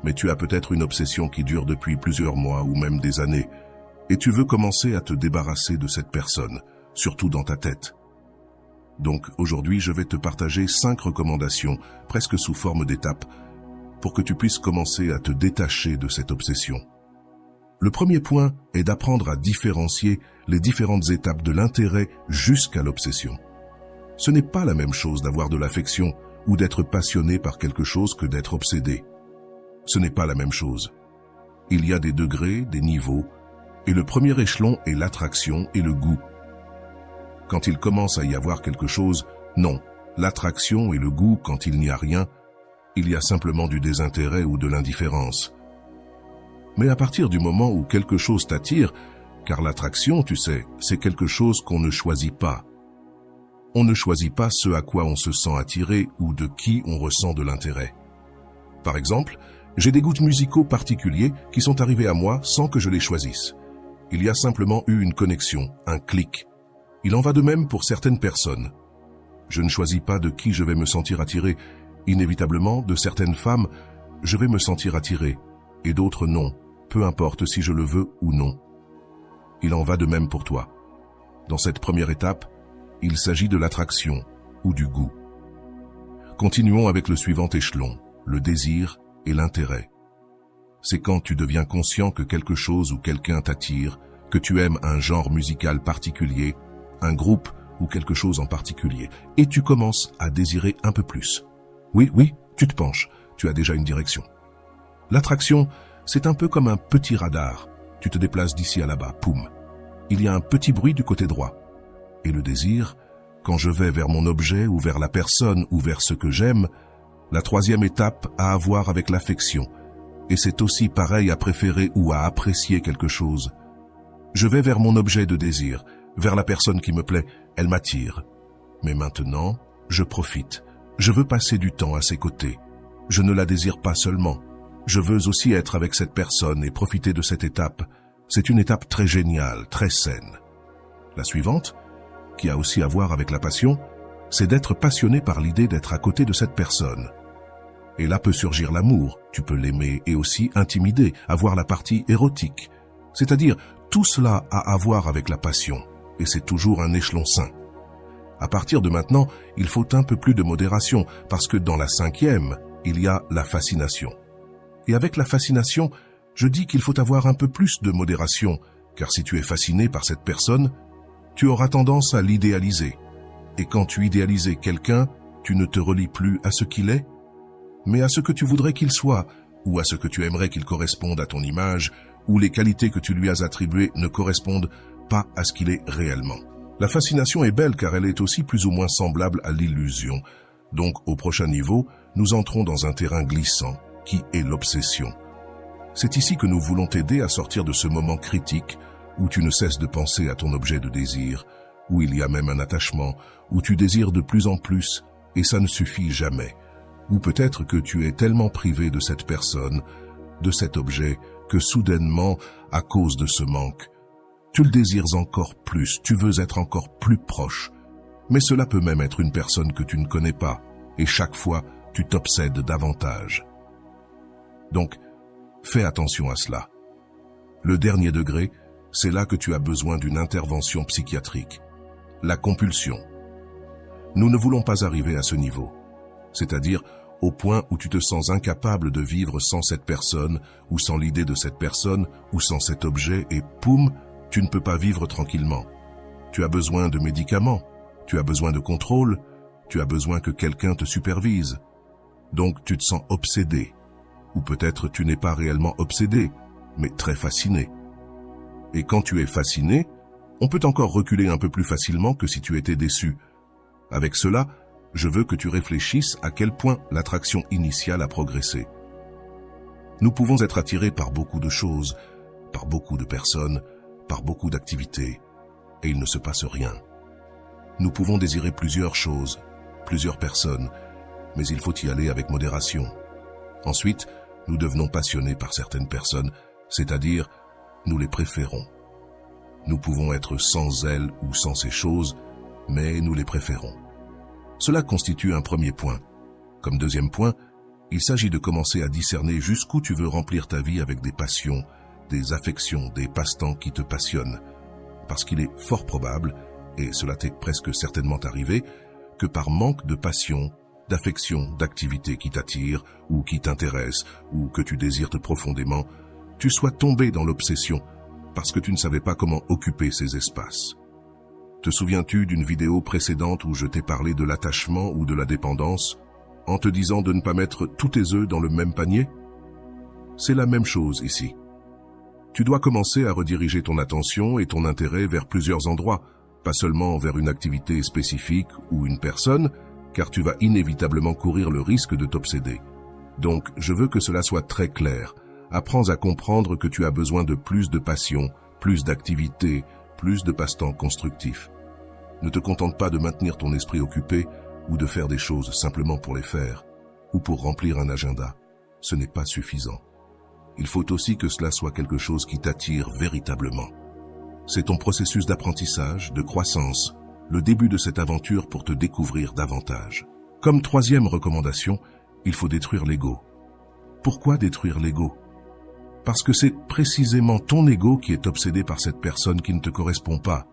Mais tu as peut-être une obsession qui dure depuis plusieurs mois ou même des années, et tu veux commencer à te débarrasser de cette personne, surtout dans ta tête. Donc aujourd'hui, je vais te partager 5 recommandations, presque sous forme d'étapes, pour que tu puisses commencer à te détacher de cette obsession. Le premier point est d'apprendre à différencier les différentes étapes de l'intérêt jusqu'à l'obsession. Ce n'est pas la même chose d'avoir de l'affection ou d'être passionné par quelque chose que d'être obsédé. Ce n'est pas la même chose. Il y a des degrés, des niveaux, et le premier échelon est l'attraction et le goût. Quand il commence à y avoir quelque chose, non, l'attraction et le goût quand il n'y a rien, il y a simplement du désintérêt ou de l'indifférence. Mais à partir du moment où quelque chose t'attire, car l'attraction, tu sais, c'est quelque chose qu'on ne choisit pas. On ne choisit pas ce à quoi on se sent attiré ou de qui on ressent de l'intérêt. Par exemple, j'ai des goûts musicaux particuliers qui sont arrivés à moi sans que je les choisisse. Il y a simplement eu une connexion, un clic. Il en va de même pour certaines personnes. Je ne choisis pas de qui je vais me sentir attiré. Inévitablement, de certaines femmes, je vais me sentir attiré, et d'autres non, peu importe si je le veux ou non. Il en va de même pour toi. Dans cette première étape, il s'agit de l'attraction ou du goût. Continuons avec le suivant échelon, le désir et l'intérêt. C'est quand tu deviens conscient que quelque chose ou quelqu'un t'attire, que tu aimes un genre musical particulier, un groupe ou quelque chose en particulier, et tu commences à désirer un peu plus. Oui, tu te penches, tu as déjà une direction. L'attraction, c'est un peu comme un petit radar. Tu te déplaces d'ici à là-bas, poum. Il y a un petit bruit du côté droit. Et le désir, quand je vais vers mon objet ou vers la personne ou vers ce que j'aime, la troisième étape a à voir avec l'affection. Et c'est aussi pareil à préférer ou à apprécier quelque chose. Je vais vers mon objet de désir, vers la personne qui me plaît, elle m'attire. Mais maintenant, je profite. Je veux passer du temps à ses côtés. Je ne la désire pas seulement. Je veux aussi être avec cette personne et profiter de cette étape. C'est une étape très géniale, très saine. La suivante, qui a aussi à voir avec la passion, c'est d'être passionné par l'idée d'être à côté de cette personne. Et là peut surgir l'amour, tu peux l'aimer et aussi intimider, avoir la partie érotique. C'est-à-dire, tout cela a à voir avec la passion, et c'est toujours un échelon sain. À partir de maintenant, il faut un peu plus de modération, parce que dans la 5e, il y a la fascination. Et avec la fascination, je dis qu'il faut avoir un peu plus de modération, car si tu es fasciné par cette personne, tu auras tendance à l'idéaliser. Et quand tu idéalises quelqu'un, tu ne te relis plus à ce qu'il est, mais à ce que tu voudrais qu'il soit, ou à ce que tu aimerais qu'il corresponde à ton image, ou les qualités que tu lui as attribuées ne correspondent pas à ce qu'il est réellement. La fascination est belle car elle est aussi plus ou moins semblable à l'illusion. Donc, au prochain niveau, nous entrons dans un terrain glissant, qui est l'obsession. C'est ici que nous voulons t'aider à sortir de ce moment critique où tu ne cesses de penser à ton objet de désir, où il y a même un attachement, où tu désires de plus en plus, et ça ne suffit jamais. Ou peut-être que tu es tellement privé de cette personne, de cet objet, que soudainement, à cause de ce manque, tu le désires encore plus, tu veux être encore plus proche. Mais cela peut même être une personne que tu ne connais pas, et chaque fois, tu t'obsèdes davantage. Donc, fais attention à cela. Le dernier degré, c'est là que tu as besoin d'une intervention psychiatrique. La compulsion. Nous ne voulons pas arriver à ce niveau, c'est-à-dire au point où tu te sens incapable de vivre sans cette personne, ou sans l'idée de cette personne, ou sans cet objet, et poum, tu ne peux pas vivre tranquillement. Tu as besoin de médicaments, tu as besoin de contrôle, tu as besoin que quelqu'un te supervise. Donc tu te sens obsédé. Ou peut-être tu n'es pas réellement obsédé, mais très fasciné. Et quand tu es fasciné, on peut encore reculer un peu plus facilement que si tu étais déçu. Avec cela, je veux que tu réfléchisses à quel point l'attraction initiale a progressé. Nous pouvons être attirés par beaucoup de choses, par beaucoup de personnes, par beaucoup d'activités, et il ne se passe rien. Nous pouvons désirer plusieurs choses, plusieurs personnes, mais il faut y aller avec modération. Ensuite, nous devenons passionnés par certaines personnes, c'est-à-dire, nous les préférons. Nous pouvons être sans elles ou sans ces choses, mais nous les préférons. Cela constitue un premier point. Comme deuxième point, il s'agit de commencer à discerner jusqu'où tu veux remplir ta vie avec des passions, des affections, des passe-temps qui te passionnent. Parce qu'il est fort probable, et cela t'est presque certainement arrivé, que par manque de passion, d'affection, d'activité qui t'attire, ou qui t'intéresse, ou que tu désires profondément, tu sois tombé dans l'obsession, parce que tu ne savais pas comment occuper ces espaces. Te souviens-tu d'une vidéo précédente où je t'ai parlé de l'attachement ou de la dépendance, en te disant de ne pas mettre tous tes œufs dans le même panier? C'est la même chose ici. Tu dois commencer à rediriger ton attention et ton intérêt vers plusieurs endroits, pas seulement vers une activité spécifique ou une personne, car tu vas inévitablement courir le risque de t'obséder. Donc, je veux que cela soit très clair. Apprends à comprendre que tu as besoin de plus de passion, plus d'activité, plus de passe-temps constructifs. Ne te contente pas de maintenir ton esprit occupé ou de faire des choses simplement pour les faire, ou pour remplir un agenda. Ce n'est pas suffisant. Il faut aussi que cela soit quelque chose qui t'attire véritablement. C'est ton processus d'apprentissage, de croissance, le début de cette aventure pour te découvrir davantage. Comme troisième recommandation, il faut détruire l'ego. Pourquoi détruire l'ego? Parce que c'est précisément ton ego qui est obsédé par cette personne qui ne te correspond pas,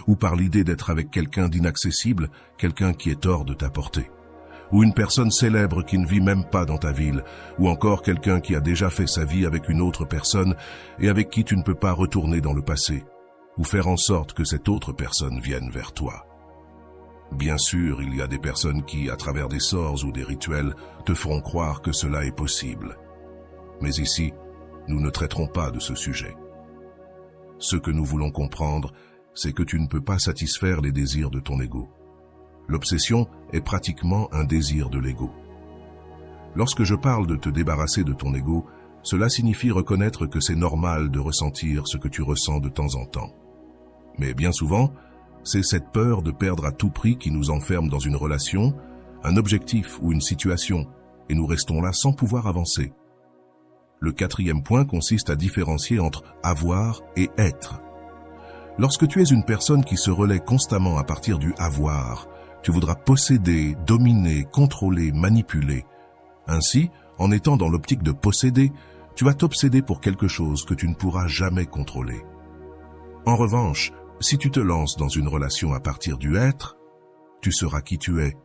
ou par l'idée d'être avec quelqu'un d'inaccessible, quelqu'un qui est hors de ta portée, ou une personne célèbre qui ne vit même pas dans ta ville, ou encore quelqu'un qui a déjà fait sa vie avec une autre personne et avec qui tu ne peux pas retourner dans le passé, ou faire en sorte que cette autre personne vienne vers toi. Bien sûr, il y a des personnes qui, à travers des sorts ou des rituels, te feront croire que cela est possible. Mais ici, nous ne traiterons pas de ce sujet. Ce que nous voulons comprendre, c'est que tu ne peux pas satisfaire les désirs de ton ego. L'obsession est pratiquement un désir de l'ego. Lorsque je parle de te débarrasser de ton ego, cela signifie reconnaître que c'est normal de ressentir ce que tu ressens de temps en temps. Mais bien souvent, c'est cette peur de perdre à tout prix qui nous enferme dans une relation, un objectif ou une situation, et nous restons là sans pouvoir avancer. Le quatrième point consiste à différencier entre avoir et être. Lorsque tu es une personne qui se relaie constamment à partir du avoir, tu voudras posséder, dominer, contrôler, manipuler. Ainsi, en étant dans l'optique de posséder, tu vas t'obséder pour quelque chose que tu ne pourras jamais contrôler. En revanche, si tu te lances dans une relation à partir du être, Tu seras qui tu es.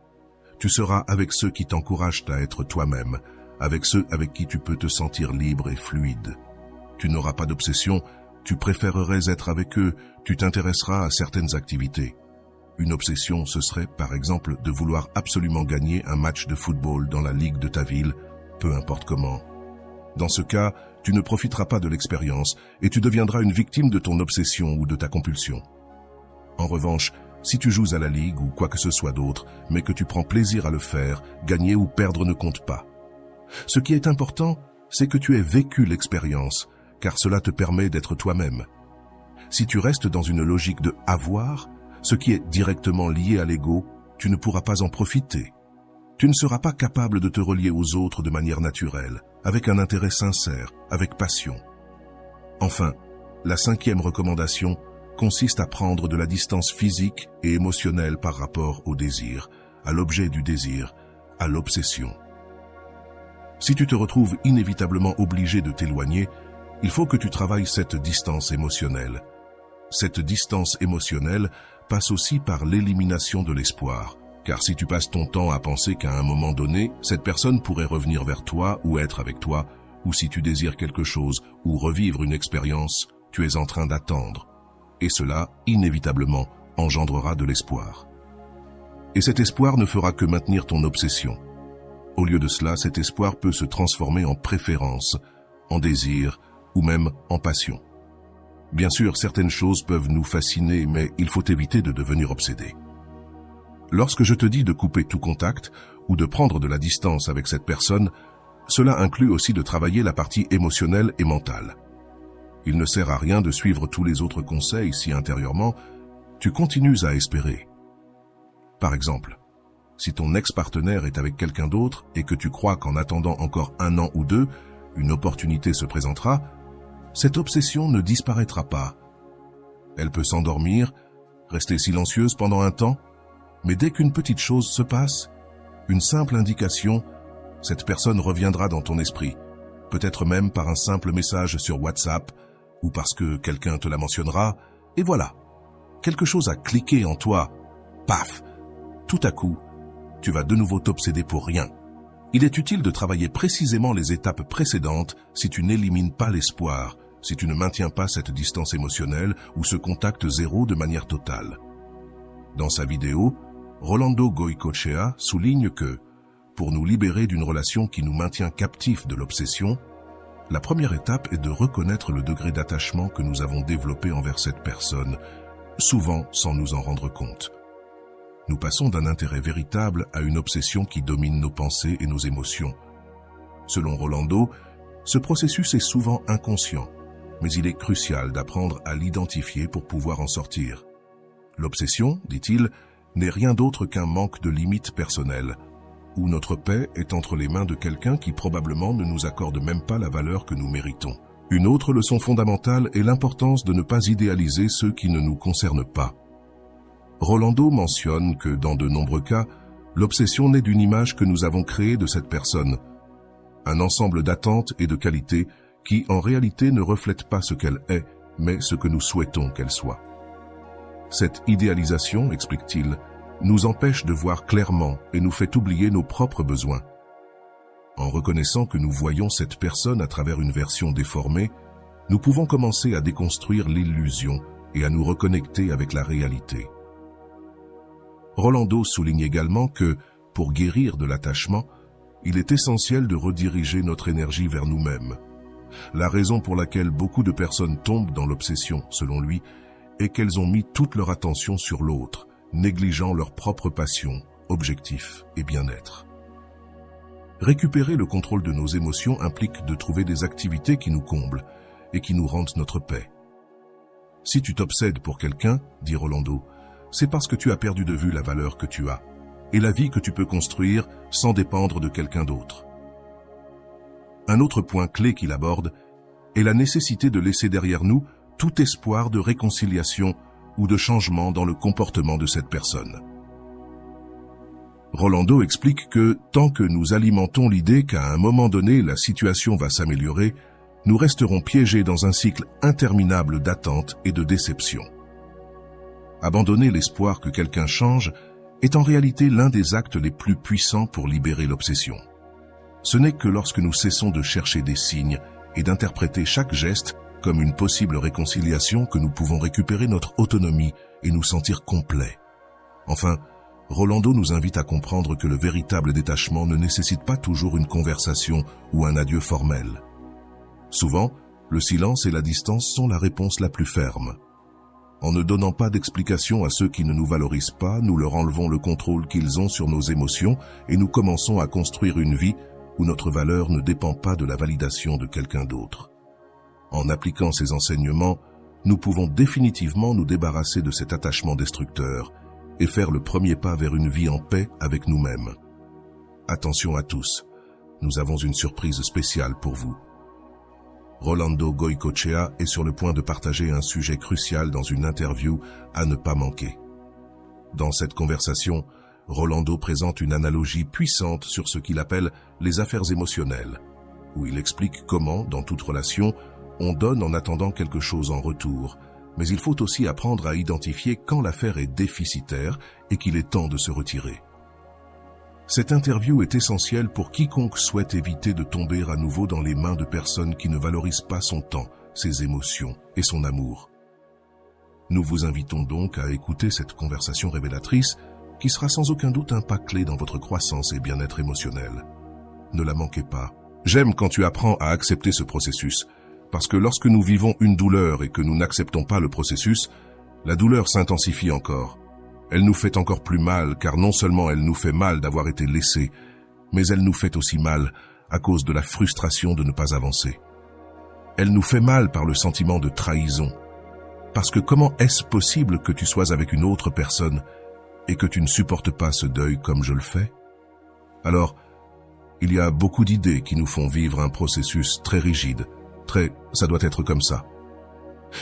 Tu seras avec ceux qui t'encouragent à être toi-même, avec ceux avec qui tu peux te sentir libre et fluide. Tu n'auras pas d'obsession, tu préférerais être avec eux, tu t'intéresseras à certaines activités. Une obsession, ce serait, par exemple, de vouloir absolument gagner un match de football dans la ligue de ta ville, peu importe comment. Dans ce cas, tu ne profiteras pas de l'expérience et tu deviendras une victime de ton obsession ou de ta compulsion. En revanche, si tu joues à la ligue ou quoi que ce soit d'autre, mais que tu prends plaisir à le faire, gagner ou perdre ne compte pas. Ce qui est important, c'est que tu aies vécu l'expérience, car cela te permet d'être toi-même. Si tu restes dans une logique de avoir, ce qui est directement lié à l'ego, tu ne pourras pas en profiter. Tu ne seras pas capable de te relier aux autres de manière naturelle, avec un intérêt sincère, avec passion. Enfin, la 5e recommandation consiste à prendre de la distance physique et émotionnelle par rapport au désir, à l'objet du désir, à l'obsession. Si tu te retrouves inévitablement obligé de t'éloigner, il faut que tu travailles cette distance émotionnelle. Cette distance émotionnelle passe aussi par l'élimination de l'espoir, car si tu passes ton temps à penser qu'à un moment donné, cette personne pourrait revenir vers toi ou être avec toi, ou si tu désires quelque chose ou revivre une expérience, tu es en train d'attendre. Et cela, inévitablement, engendrera de l'espoir. Et cet espoir ne fera que maintenir ton obsession. Au lieu de cela, cet espoir peut se transformer en préférence, en désir ou même en passion. Bien sûr, certaines choses peuvent nous fasciner, mais il faut éviter de devenir obsédé. Lorsque je te dis de couper tout contact ou de prendre de la distance avec cette personne, cela inclut aussi de travailler la partie émotionnelle et mentale. Il ne sert à rien de suivre tous les autres conseils si intérieurement, tu continues à espérer. Par exemple, si ton ex-partenaire est avec quelqu'un d'autre et que tu crois qu'en attendant encore 1 an ou 2, une opportunité se présentera, cette obsession ne disparaîtra pas. Elle peut s'endormir, rester silencieuse pendant un temps, mais dès qu'une petite chose se passe, une simple indication, cette personne reviendra dans ton esprit, peut-être même par un simple message sur WhatsApp ou parce que quelqu'un te la mentionnera, et voilà, quelque chose a cliqué en toi, paf, tout à coup, tu vas de nouveau t'obséder pour rien. Il est utile de travailler précisément les étapes précédentes si tu n'élimines pas l'espoir, si tu ne maintiens pas cette distance émotionnelle ou ce contact zéro de manière totale. Dans sa vidéo, Rolando Goycochea souligne que, pour nous libérer d'une relation qui nous maintient captifs de l'obsession, la première étape est de reconnaître le degré d'attachement que nous avons développé envers cette personne, souvent sans nous en rendre compte. Nous passons d'un intérêt véritable à une obsession qui domine nos pensées et nos émotions. Selon Rolando, ce processus est souvent inconscient, mais il est crucial d'apprendre à l'identifier pour pouvoir en sortir. L'obsession, dit-il, n'est rien d'autre qu'un manque de limites personnelles, où notre paix est entre les mains de quelqu'un qui probablement ne nous accorde même pas la valeur que nous méritons. Une autre leçon fondamentale est l'importance de ne pas idéaliser ceux qui ne nous concernent pas. Rolando mentionne que, dans de nombreux cas, l'obsession naît d'une image que nous avons créée de cette personne, un ensemble d'attentes et de qualités qui, en réalité, ne reflètent pas ce qu'elle est, mais ce que nous souhaitons qu'elle soit. Cette idéalisation, explique-t-il, nous empêche de voir clairement et nous fait oublier nos propres besoins. En reconnaissant que nous voyons cette personne à travers une version déformée, nous pouvons commencer à déconstruire l'illusion et à nous reconnecter avec la réalité. Rolando souligne également que, pour guérir de l'attachement, il est essentiel de rediriger notre énergie vers nous-mêmes. La raison pour laquelle beaucoup de personnes tombent dans l'obsession, selon lui, est qu'elles ont mis toute leur attention sur l'autre, négligeant leurs propres passions, objectifs et bien-être. Récupérer le contrôle de nos émotions implique de trouver des activités qui nous comblent et qui nous rendent notre paix. Si tu t'obsèdes pour quelqu'un, dit Rolando, c'est parce que tu as perdu de vue la valeur que tu as et la vie que tu peux construire sans dépendre de quelqu'un d'autre. Un autre point clé qu'il aborde est la nécessité de laisser derrière nous tout espoir de réconciliation ou de changement dans le comportement de cette personne. Rolando explique que tant que nous alimentons l'idée qu'à un moment donné la situation va s'améliorer, nous resterons piégés dans un cycle interminable d'attente et de déception. Abandonner l'espoir que quelqu'un change est en réalité l'un des actes les plus puissants pour libérer l'obsession. Ce n'est que lorsque nous cessons de chercher des signes et d'interpréter chaque geste comme une possible réconciliation que nous pouvons récupérer notre autonomie et nous sentir complets. Enfin, Rolando nous invite à comprendre que le véritable détachement ne nécessite pas toujours une conversation ou un adieu formel. Souvent, le silence et la distance sont la réponse la plus ferme. En ne donnant pas d'explication à ceux qui ne nous valorisent pas, nous leur enlevons le contrôle qu'ils ont sur nos émotions et nous commençons à construire une vie où notre valeur ne dépend pas de la validation de quelqu'un d'autre. En appliquant ces enseignements, nous pouvons définitivement nous débarrasser de cet attachement destructeur et faire le premier pas vers une vie en paix avec nous-mêmes. Attention à tous, nous avons une surprise spéciale pour vous. Rolando Goycochea est sur le point de partager un sujet crucial dans une interview à ne pas manquer. Dans cette conversation, Rolando présente une analogie puissante sur ce qu'il appelle les affaires émotionnelles, où il explique comment, dans toute relation, on donne en attendant quelque chose en retour, mais il faut aussi apprendre à identifier quand l'affaire est déficitaire et qu'il est temps de se retirer. Cette interview est essentielle pour quiconque souhaite éviter de tomber à nouveau dans les mains de personnes qui ne valorisent pas son temps, ses émotions et son amour. Nous vous invitons donc à écouter cette conversation révélatrice qui sera sans aucun doute un pas clé dans votre croissance et bien-être émotionnel. Ne la manquez pas. J'aime quand tu apprends à accepter ce processus, parce que lorsque nous vivons une douleur et que nous n'acceptons pas le processus, la douleur s'intensifie encore. Elle nous fait encore plus mal, car non seulement elle nous fait mal d'avoir été laissés, mais elle nous fait aussi mal à cause de la frustration de ne pas avancer. Elle nous fait mal par le sentiment de trahison, parce que comment est-ce possible que tu sois avec une autre personne et que tu ne supportes pas ce deuil comme je le fais? Alors, il y a beaucoup d'idées qui nous font vivre un processus très rigide, ça doit être comme ça.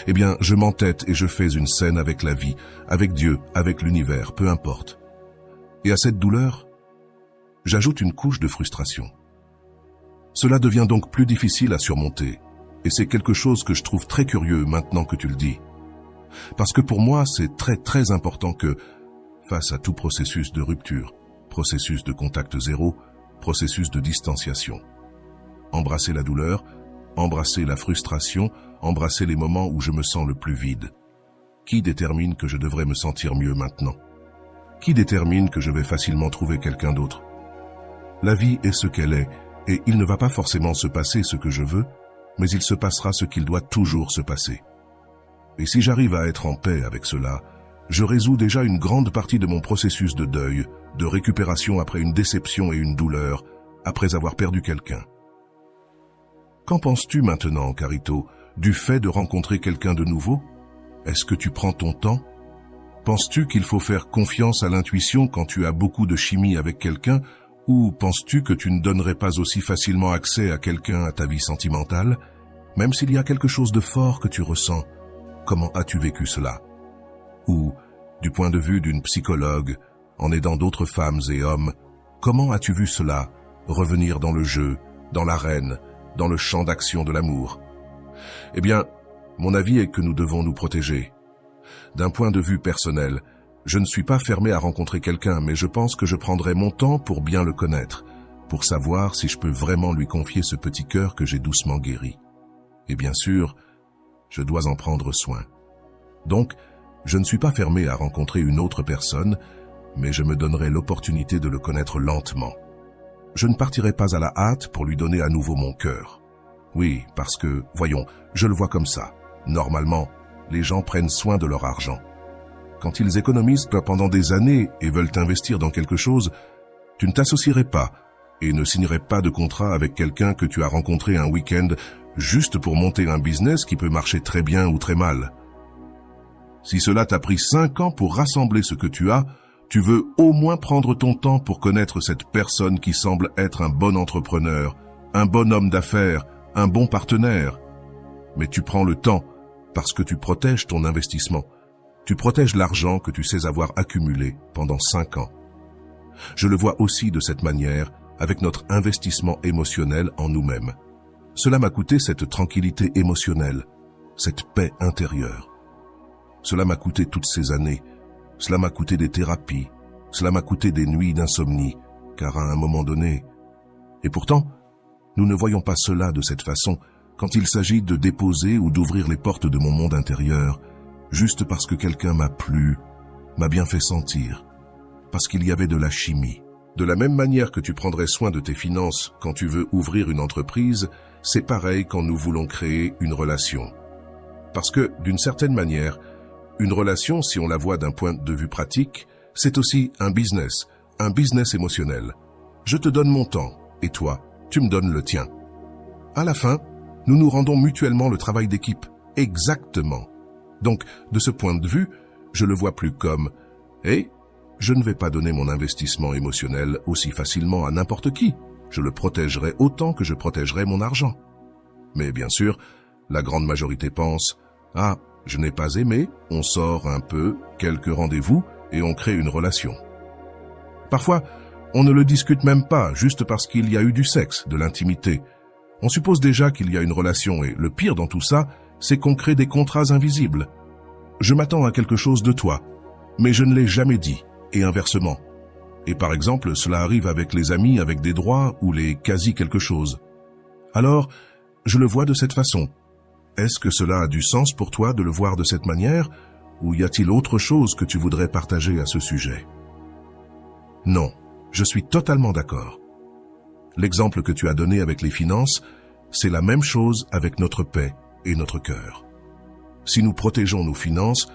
Eh bien, je m'entête et je fais une scène avec la vie, avec Dieu, avec l'univers, peu importe. Et à cette douleur, j'ajoute une couche de frustration. Cela devient donc plus difficile à surmonter, et c'est quelque chose que je trouve très curieux maintenant que tu le dis. Parce que pour moi, c'est très important que, face à tout processus de rupture, processus de contact zéro, processus de distanciation, embrasser la douleur, embrasser la frustration, embrasser les moments où je me sens le plus vide. Qui détermine que je devrais me sentir mieux maintenant? Qui détermine que je vais facilement trouver quelqu'un d'autre? La vie est ce qu'elle est, et il ne va pas forcément se passer ce que je veux, mais il se passera ce qu'il doit toujours se passer. Et si j'arrive à être en paix avec cela, je résous déjà une grande partie de mon processus de deuil, de récupération après une déception et une douleur, après avoir perdu quelqu'un. Qu'en penses-tu maintenant, Carito, du fait de rencontrer quelqu'un de nouveau? Est-ce que tu prends ton temps? Penses-tu qu'il faut faire confiance à l'intuition quand tu as beaucoup de chimie avec quelqu'un, ou penses-tu que tu ne donnerais pas aussi facilement accès à quelqu'un à ta vie sentimentale, même s'il y a quelque chose de fort que tu ressens? Comment as-tu vécu cela? Ou, du point de vue d'une psychologue, en aidant d'autres femmes et hommes, comment as-tu vu cela revenir dans le jeu, dans l'arène, dans le champ d'action de l'amour? Eh bien, mon avis est que nous devons nous protéger. D'un point de vue personnel, je ne suis pas fermé à rencontrer quelqu'un, mais je pense que je prendrai mon temps pour bien le connaître, pour savoir si je peux vraiment lui confier ce petit cœur que j'ai doucement guéri. Et bien sûr, je dois en prendre soin. Donc, je ne suis pas fermé à rencontrer une autre personne, mais je me donnerai l'opportunité de le connaître lentement. Je ne partirai pas à la hâte pour lui donner à nouveau mon cœur. Oui, parce que, voyons, je le vois comme ça. Normalement, les gens prennent soin de leur argent. Quand ils économisent pendant des années et veulent investir dans quelque chose, tu ne t'associerais pas et ne signerais pas de contrat avec quelqu'un que tu as rencontré un week-end juste pour monter un business qui peut marcher très bien ou très mal. Si cela t'a pris 5 ans pour rassembler ce que tu as, tu veux au moins prendre ton temps pour connaître cette personne qui semble être un bon entrepreneur, un bon homme d'affaires, un bon partenaire. Mais tu prends le temps parce que tu protèges ton investissement. Tu protèges l'argent que tu sais avoir accumulé pendant 5 ans. Je le vois aussi de cette manière avec notre investissement émotionnel en nous-mêmes. Cela m'a coûté cette tranquillité émotionnelle, cette paix intérieure. Cela m'a coûté toutes ces années. Cela m'a coûté des thérapies. Cela m'a coûté des nuits d'insomnie, car à un moment donné... Et pourtant, nous ne voyons pas cela de cette façon quand il s'agit de déposer ou d'ouvrir les portes de mon monde intérieur, juste parce que quelqu'un m'a plu, m'a bien fait sentir, parce qu'il y avait de la chimie. De la même manière que tu prendrais soin de tes finances quand tu veux ouvrir une entreprise, c'est pareil quand nous voulons créer une relation. Parce que, d'une certaine manière, une relation, si on la voit d'un point de vue pratique, c'est aussi un business émotionnel. Je te donne mon temps, et toi, tu me donnes le tien. À la fin, nous nous rendons mutuellement le travail d'équipe. Exactement. Donc, de ce point de vue, je le vois plus comme « Hey, je ne vais pas donner mon investissement émotionnel aussi facilement à n'importe qui. Je le protégerai autant que je protégerai mon argent. » Mais bien sûr, la grande majorité pense « Ah, je n'ai pas aimé, on sort un peu, quelques rendez-vous et on crée une relation. » Parfois, on ne le discute même pas juste parce qu'il y a eu du sexe, de l'intimité. On suppose déjà qu'il y a une relation et le pire dans tout ça, c'est qu'on crée des contrats invisibles. Je m'attends à quelque chose de toi, mais je ne l'ai jamais dit, et inversement. Et par exemple, cela arrive avec les amis avec des droits ou les quasi quelque chose. Alors, je le vois de cette façon. Est-ce que cela a du sens pour toi de le voir de cette manière, ou y a-t-il autre chose que tu voudrais partager à ce sujet? Non, je suis totalement d'accord. L'exemple que tu as donné avec les finances, c'est la même chose avec notre paix et notre cœur. Si nous protégeons nos finances,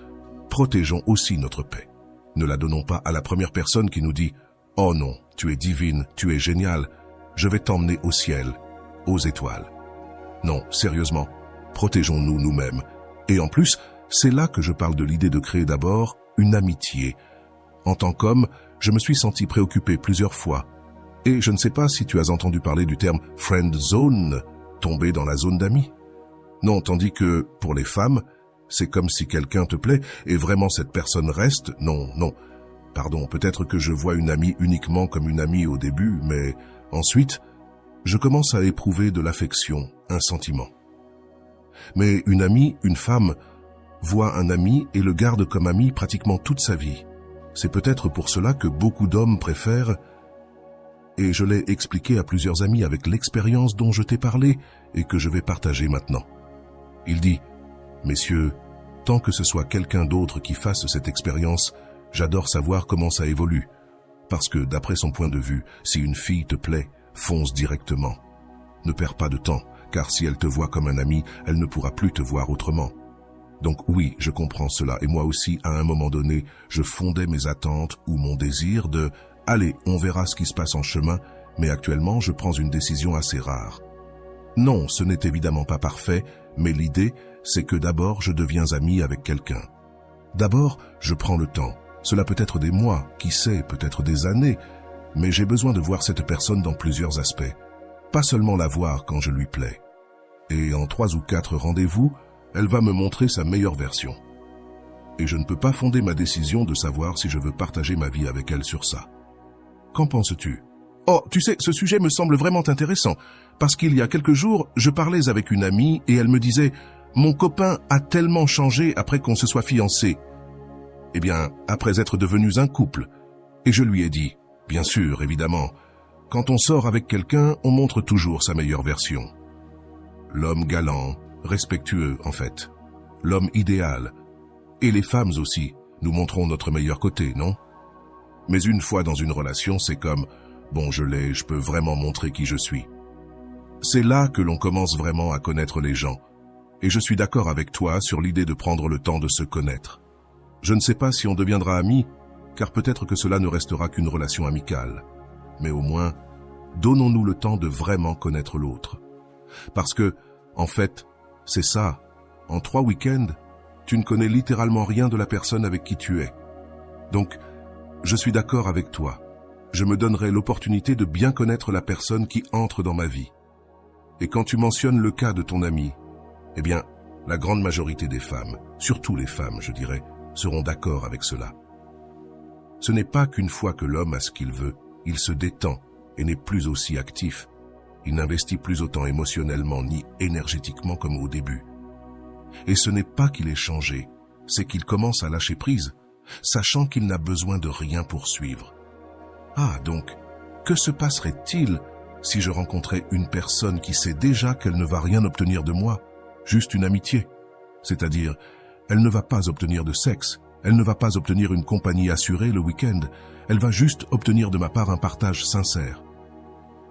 protégeons aussi notre paix. Ne la donnons pas à la première personne qui nous dit « Oh non, tu es divine, tu es géniale, je vais t'emmener au ciel, aux étoiles. » Non, sérieusement, protégeons-nous nous-mêmes. Et en plus, c'est là que je parle de l'idée de créer d'abord une amitié. En tant qu'homme, je me suis senti préoccupé plusieurs fois. Et je ne sais pas si tu as entendu parler du terme « friend zone », tomber dans la zone d'amis. Non, tandis que, pour les femmes, c'est comme si quelqu'un te plaît et vraiment cette personne reste. Non. Pardon, peut-être que je vois une amie uniquement comme une amie au début, mais ensuite, je commence à éprouver de l'affection, un sentiment. Mais une amie, une femme, voit un ami et le garde comme ami pratiquement toute sa vie. C'est peut-être pour cela que beaucoup d'hommes préfèrent, et je l'ai expliqué à plusieurs amis avec l'expérience dont je t'ai parlé et que je vais partager maintenant. Il dit « Messieurs, tant que ce soit quelqu'un d'autre qui fasse cette expérience, j'adore savoir comment ça évolue. Parce que, d'après son point de vue, si une fille te plaît, fonce directement. Ne perds pas de temps, car si elle te voit comme un ami, elle ne pourra plus te voir autrement. Donc oui, je comprends cela, et moi aussi, à un moment donné, je fondais mes attentes ou mon désir de « Allez, on verra ce qui se passe en chemin », mais actuellement, je prends une décision assez rare. Non, ce n'est évidemment pas parfait, mais l'idée, c'est que d'abord, je deviens ami avec quelqu'un. D'abord, je prends le temps. Cela peut être des mois, qui sait, peut-être des années, mais j'ai besoin de voir cette personne dans plusieurs aspects. Pas seulement la voir quand je lui plais. Et en 3 ou 4 rendez-vous, elle va me montrer sa meilleure version. Et je ne peux pas fonder ma décision de savoir si je veux partager ma vie avec elle sur ça. Qu'en penses-tu? Oh, tu sais, ce sujet me semble vraiment intéressant, parce qu'il y a quelques jours, je parlais avec une amie et elle me disait « Mon copain a tellement changé après qu'on se soit fiancés. » Eh bien, après être devenus un couple. Et je lui ai dit « Bien sûr, évidemment, quand on sort avec quelqu'un, on montre toujours sa meilleure version. L'homme galant, respectueux en fait, l'homme idéal. Et les femmes aussi, nous montrons notre meilleur côté, non? Mais une fois dans une relation, c'est comme « Bon, je peux vraiment montrer qui je suis. » C'est là que l'on commence vraiment à connaître les gens. Et je suis d'accord avec toi sur l'idée de prendre le temps de se connaître. Je ne sais pas si on deviendra amis, car peut-être que cela ne restera qu'une relation amicale. Mais au moins, donnons-nous le temps de vraiment connaître l'autre. Parce que, en fait, c'est ça. En 3 week-ends, tu ne connais littéralement rien de la personne avec qui tu es. Donc, je suis d'accord avec toi. Je me donnerai l'opportunité de bien connaître la personne qui entre dans ma vie. Et quand tu mentionnes le cas de ton ami, eh bien, la grande majorité des femmes, surtout les femmes, je dirais, seront d'accord avec cela. Ce n'est pas qu'une fois que l'homme a ce qu'il veut, il se détend et n'est plus aussi actif. Il n'investit plus autant émotionnellement ni énergétiquement comme au début. Et ce n'est pas qu'il ait changé, c'est qu'il commence à lâcher prise. sachant qu'il n'a besoin de rien pour suivre. Ah, donc, que se passerait-il si je rencontrais une personne qui sait déjà qu'elle ne va rien obtenir de moi, juste une amitié? C'est-à-dire, elle ne va pas obtenir de sexe, elle ne va pas obtenir une compagnie assurée le week-end, elle va juste obtenir de ma part un partage sincère.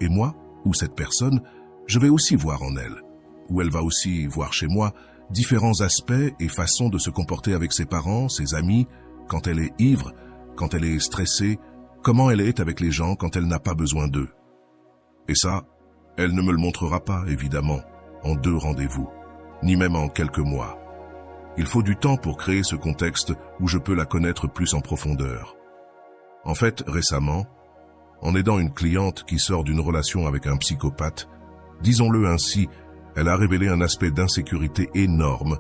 Et moi, ou cette personne, je vais aussi voir en elle, ou elle va aussi voir chez moi différents aspects et façons de se comporter avec ses parents, ses amis, quand elle est ivre, quand elle est stressée, comment elle est avec les gens quand elle n'a pas besoin d'eux. Et ça, elle ne me le montrera pas, évidemment, en 2 rendez-vous, ni même en quelques mois. Il faut du temps pour créer ce contexte où je peux la connaître plus en profondeur. En fait, récemment, en aidant une cliente qui sort d'une relation avec un psychopathe, disons-le ainsi, elle a révélé un aspect d'insécurité énorme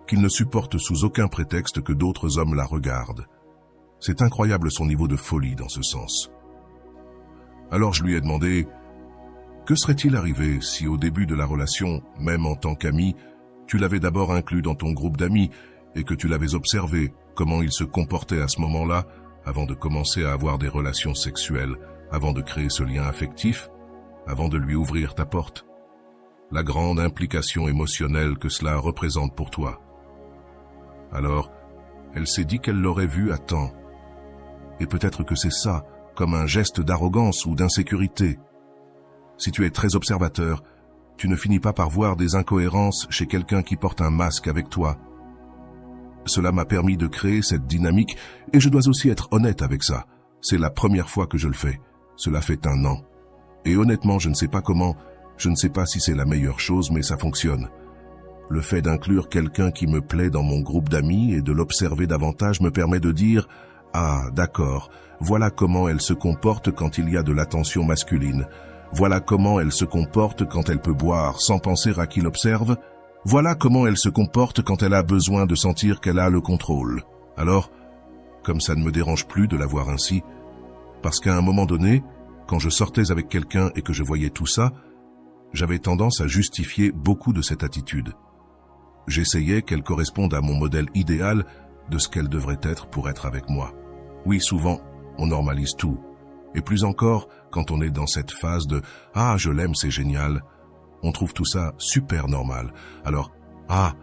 qu'il ne supporte sous aucun prétexte que d'autres hommes la regardent. C'est incroyable son niveau de folie dans ce sens. Alors je lui ai demandé, que serait-il arrivé si au début de la relation, même en tant qu'ami, tu l'avais d'abord inclus dans ton groupe d'amis et que tu l'avais observé, comment il se comportait à ce moment-là, avant de commencer à avoir des relations sexuelles, avant de créer ce lien affectif, avant de lui ouvrir ta porte? La grande implication émotionnelle que cela représente pour toi. Alors, elle s'est dit qu'elle l'aurait vu à temps. Et peut-être que c'est ça, comme un geste d'arrogance ou d'insécurité. Si tu es très observateur, tu ne finis pas par voir des incohérences chez quelqu'un qui porte un masque avec toi. Cela m'a permis de créer cette dynamique et je dois aussi être honnête avec ça. C'est la première fois que je le fais. Cela fait 1 an. Et honnêtement, je ne sais pas comment, je ne sais pas si c'est la meilleure chose, mais ça fonctionne. Le fait d'inclure quelqu'un qui me plaît dans mon groupe d'amis et de l'observer davantage me permet de dire « Ah, d'accord, voilà comment elle se comporte quand il y a de l'attention masculine. Voilà comment elle se comporte quand elle peut boire sans penser à qui l'observe. Voilà comment elle se comporte quand elle a besoin de sentir qu'elle a le contrôle. » Alors, comme ça ne me dérange plus de la voir ainsi, parce qu'à un moment donné, quand je sortais avec quelqu'un et que je voyais tout ça, j'avais tendance à justifier beaucoup de cette attitude. J'essayais qu'elle corresponde à mon modèle idéal de ce qu'elle devrait être pour être avec moi. Oui, souvent, on normalise tout. Et plus encore, quand on est dans cette phase de « Ah, je l'aime, c'est génial », on trouve tout ça super normal. Alors, ah,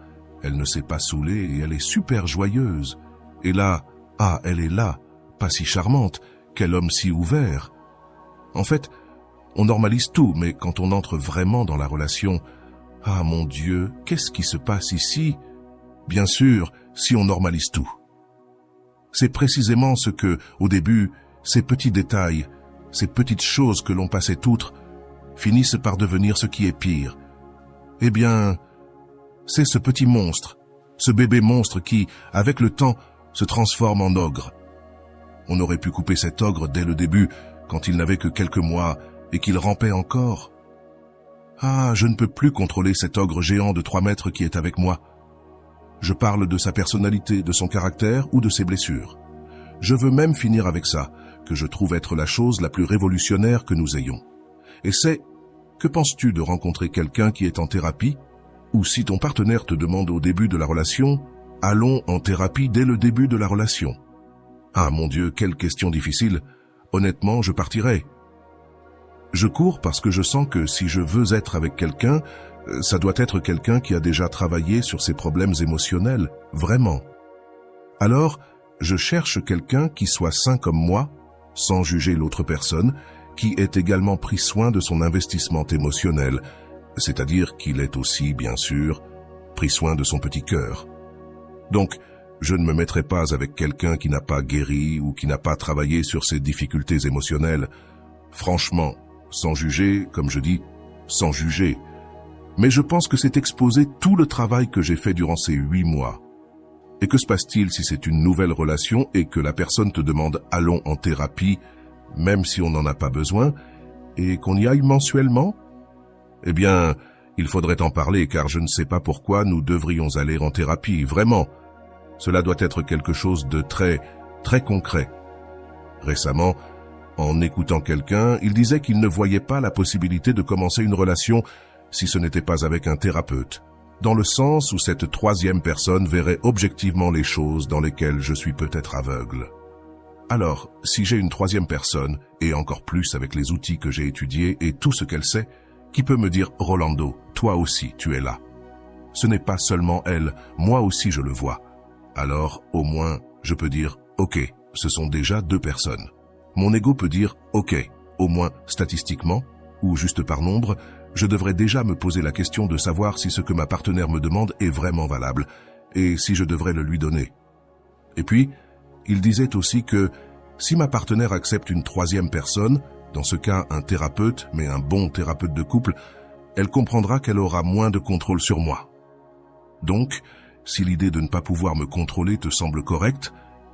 elle ne s'est pas saoulée et elle est super joyeuse. Et là, ah, elle est là, pas si charmante, quel homme si ouvert. En fait, on normalise tout, mais quand on entre vraiment dans la relation, ah mon Dieu, qu'est-ce qui se passe ici? Bien sûr, si on normalise tout. C'est précisément ce que, au début, ces petits détails, ces petites choses que l'on passait outre, finissent par devenir ce qui est pire. Eh bien, c'est ce petit monstre, ce bébé monstre qui, avec le temps, se transforme en ogre. On aurait pu couper cet ogre dès le début, quand il n'avait que quelques mois, et qu'il rampait encore. Ah, je ne peux plus contrôler cet ogre géant de 3 mètres qui est avec moi. Je parle de sa personnalité, de son caractère ou de ses blessures. Je veux même finir avec ça, que je trouve être la chose la plus révolutionnaire que nous ayons. Et c'est, que penses-tu de rencontrer quelqu'un qui est en thérapie? Ou si ton partenaire te demande au début de la relation, allons en thérapie dès le début de la relation. Ah mon Dieu, quelle question difficile. Honnêtement, je partirai. Je cours parce que je sens que si je veux être avec quelqu'un, ça doit être quelqu'un qui a déjà travaillé sur ses problèmes émotionnels, vraiment. Alors, je cherche quelqu'un qui soit sain comme moi, sans juger l'autre personne, qui ait également pris soin de son investissement émotionnel, c'est-à-dire qu'il ait aussi, bien sûr, pris soin de son petit cœur. Donc, je ne me mettrai pas avec quelqu'un qui n'a pas guéri ou qui n'a pas travaillé sur ses difficultés émotionnelles. Franchement, sans juger, comme je dis, sans juger. Mais je pense que c'est exposer tout le travail que j'ai fait durant ces 8 mois. Et que se passe-t-il si c'est une nouvelle relation et que la personne te demande « allons en thérapie », même si on n'en a pas besoin, et qu'on y aille mensuellement? Eh bien, il faudrait en parler car je ne sais pas pourquoi nous devrions aller en thérapie, vraiment. Cela doit être quelque chose de très, très concret. Récemment, en écoutant quelqu'un, il disait qu'il ne voyait pas la possibilité de commencer une relation si ce n'était pas avec un thérapeute. dans le sens où cette troisième personne verrait objectivement les choses dans lesquelles je suis peut-être aveugle. Alors, si j'ai une troisième personne, et encore plus avec les outils que j'ai étudiés et tout ce qu'elle sait, qui peut me dire « Rolando, toi aussi, tu es là ». Ce n'est pas seulement elle, moi aussi je le vois. Alors, au moins, je peux dire « Ok, ce sont déjà deux personnes ». Mon ego peut dire « Ok, au moins statistiquement, ou juste par nombre, je devrais déjà me poser la question de savoir si ce que ma partenaire me demande est vraiment valable, et si je devrais le lui donner. » Et puis, il disait aussi que si ma partenaire accepte une troisième personne, dans ce cas un thérapeute, mais un bon thérapeute de couple, elle comprendra qu'elle aura moins de contrôle sur moi. Donc, si l'idée de ne pas pouvoir me contrôler te semble correcte,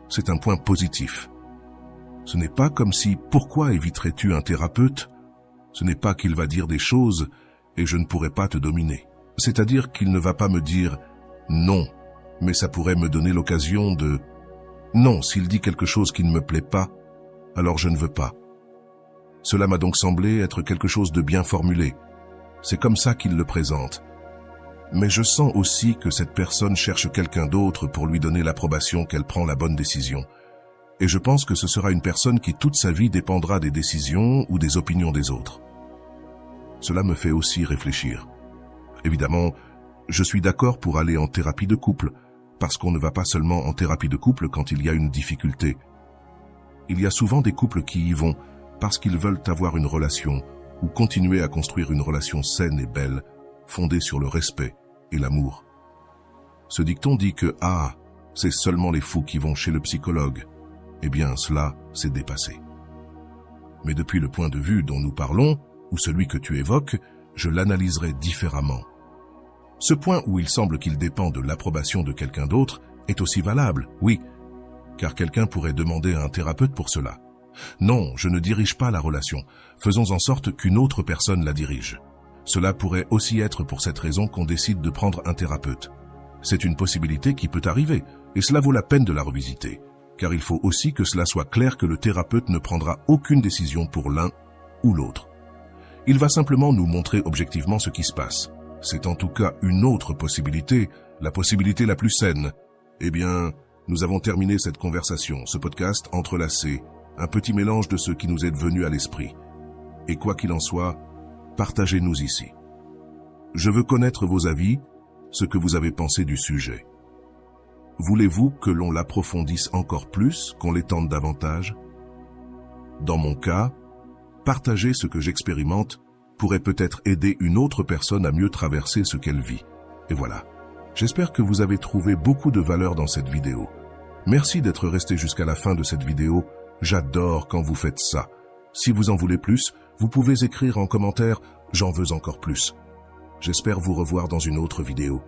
c'est un point positif. Ce n'est pas comme si « pourquoi éviterais-tu un thérapeute ?» Ce n'est pas qu'il va dire des choses et je ne pourrai pas te dominer. C'est-à-dire qu'il ne va pas me dire « non », mais ça pourrait me donner l'occasion de « non, s'il dit quelque chose qui ne me plaît pas, alors je ne veux pas ». Cela m'a donc semblé être quelque chose de bien formulé. C'est comme ça qu'il le présente. Mais je sens aussi que cette personne cherche quelqu'un d'autre pour lui donner l'approbation qu'elle prend la bonne décision. Et je pense que ce sera une personne qui toute sa vie dépendra des décisions ou des opinions des autres. Cela me fait aussi réfléchir. Évidemment, je suis d'accord pour aller en thérapie de couple, parce qu'on ne va pas seulement en thérapie de couple quand il y a une difficulté. Il y a souvent des couples qui y vont parce qu'ils veulent avoir une relation ou continuer à construire une relation saine et belle, fondée sur le respect et l'amour. Ce dicton dit que « Ah, c'est seulement les fous qui vont chez le psychologue ». Eh bien, cela, c'est dépassé. Mais depuis le point de vue dont nous parlons, ou celui que tu évoques, je l'analyserai différemment. Ce point où il semble qu'il dépend de l'approbation de quelqu'un d'autre est aussi valable, oui, car quelqu'un pourrait demander à un thérapeute pour cela. Non, je ne dirige pas la relation, faisons en sorte qu'une autre personne la dirige. Cela pourrait aussi être pour cette raison qu'on décide de prendre un thérapeute. C'est une possibilité qui peut arriver, et cela vaut la peine de la revisiter. Car il faut aussi que cela soit clair que le thérapeute ne prendra aucune décision pour l'un ou l'autre. Il va simplement nous montrer objectivement ce qui se passe. C'est en tout cas une autre possibilité, la possibilité la plus saine. Eh bien, nous avons terminé cette conversation, ce podcast entrelacé, un petit mélange de ce qui nous est venu à l'esprit. Et quoi qu'il en soit, partagez-nous ici. Je veux connaître vos avis, ce que vous avez pensé du sujet. Voulez-vous que l'on l'approfondisse encore plus, qu'on l'étende davantage? Dans mon cas, partager ce que j'expérimente pourrait peut-être aider une autre personne à mieux traverser ce qu'elle vit. Et voilà. J'espère que vous avez trouvé beaucoup de valeur dans cette vidéo. Merci d'être resté jusqu'à la fin de cette vidéo. J'adore quand vous faites ça. Si vous en voulez plus, vous pouvez écrire en commentaire « J'en veux encore plus ». J'espère vous revoir dans une autre vidéo.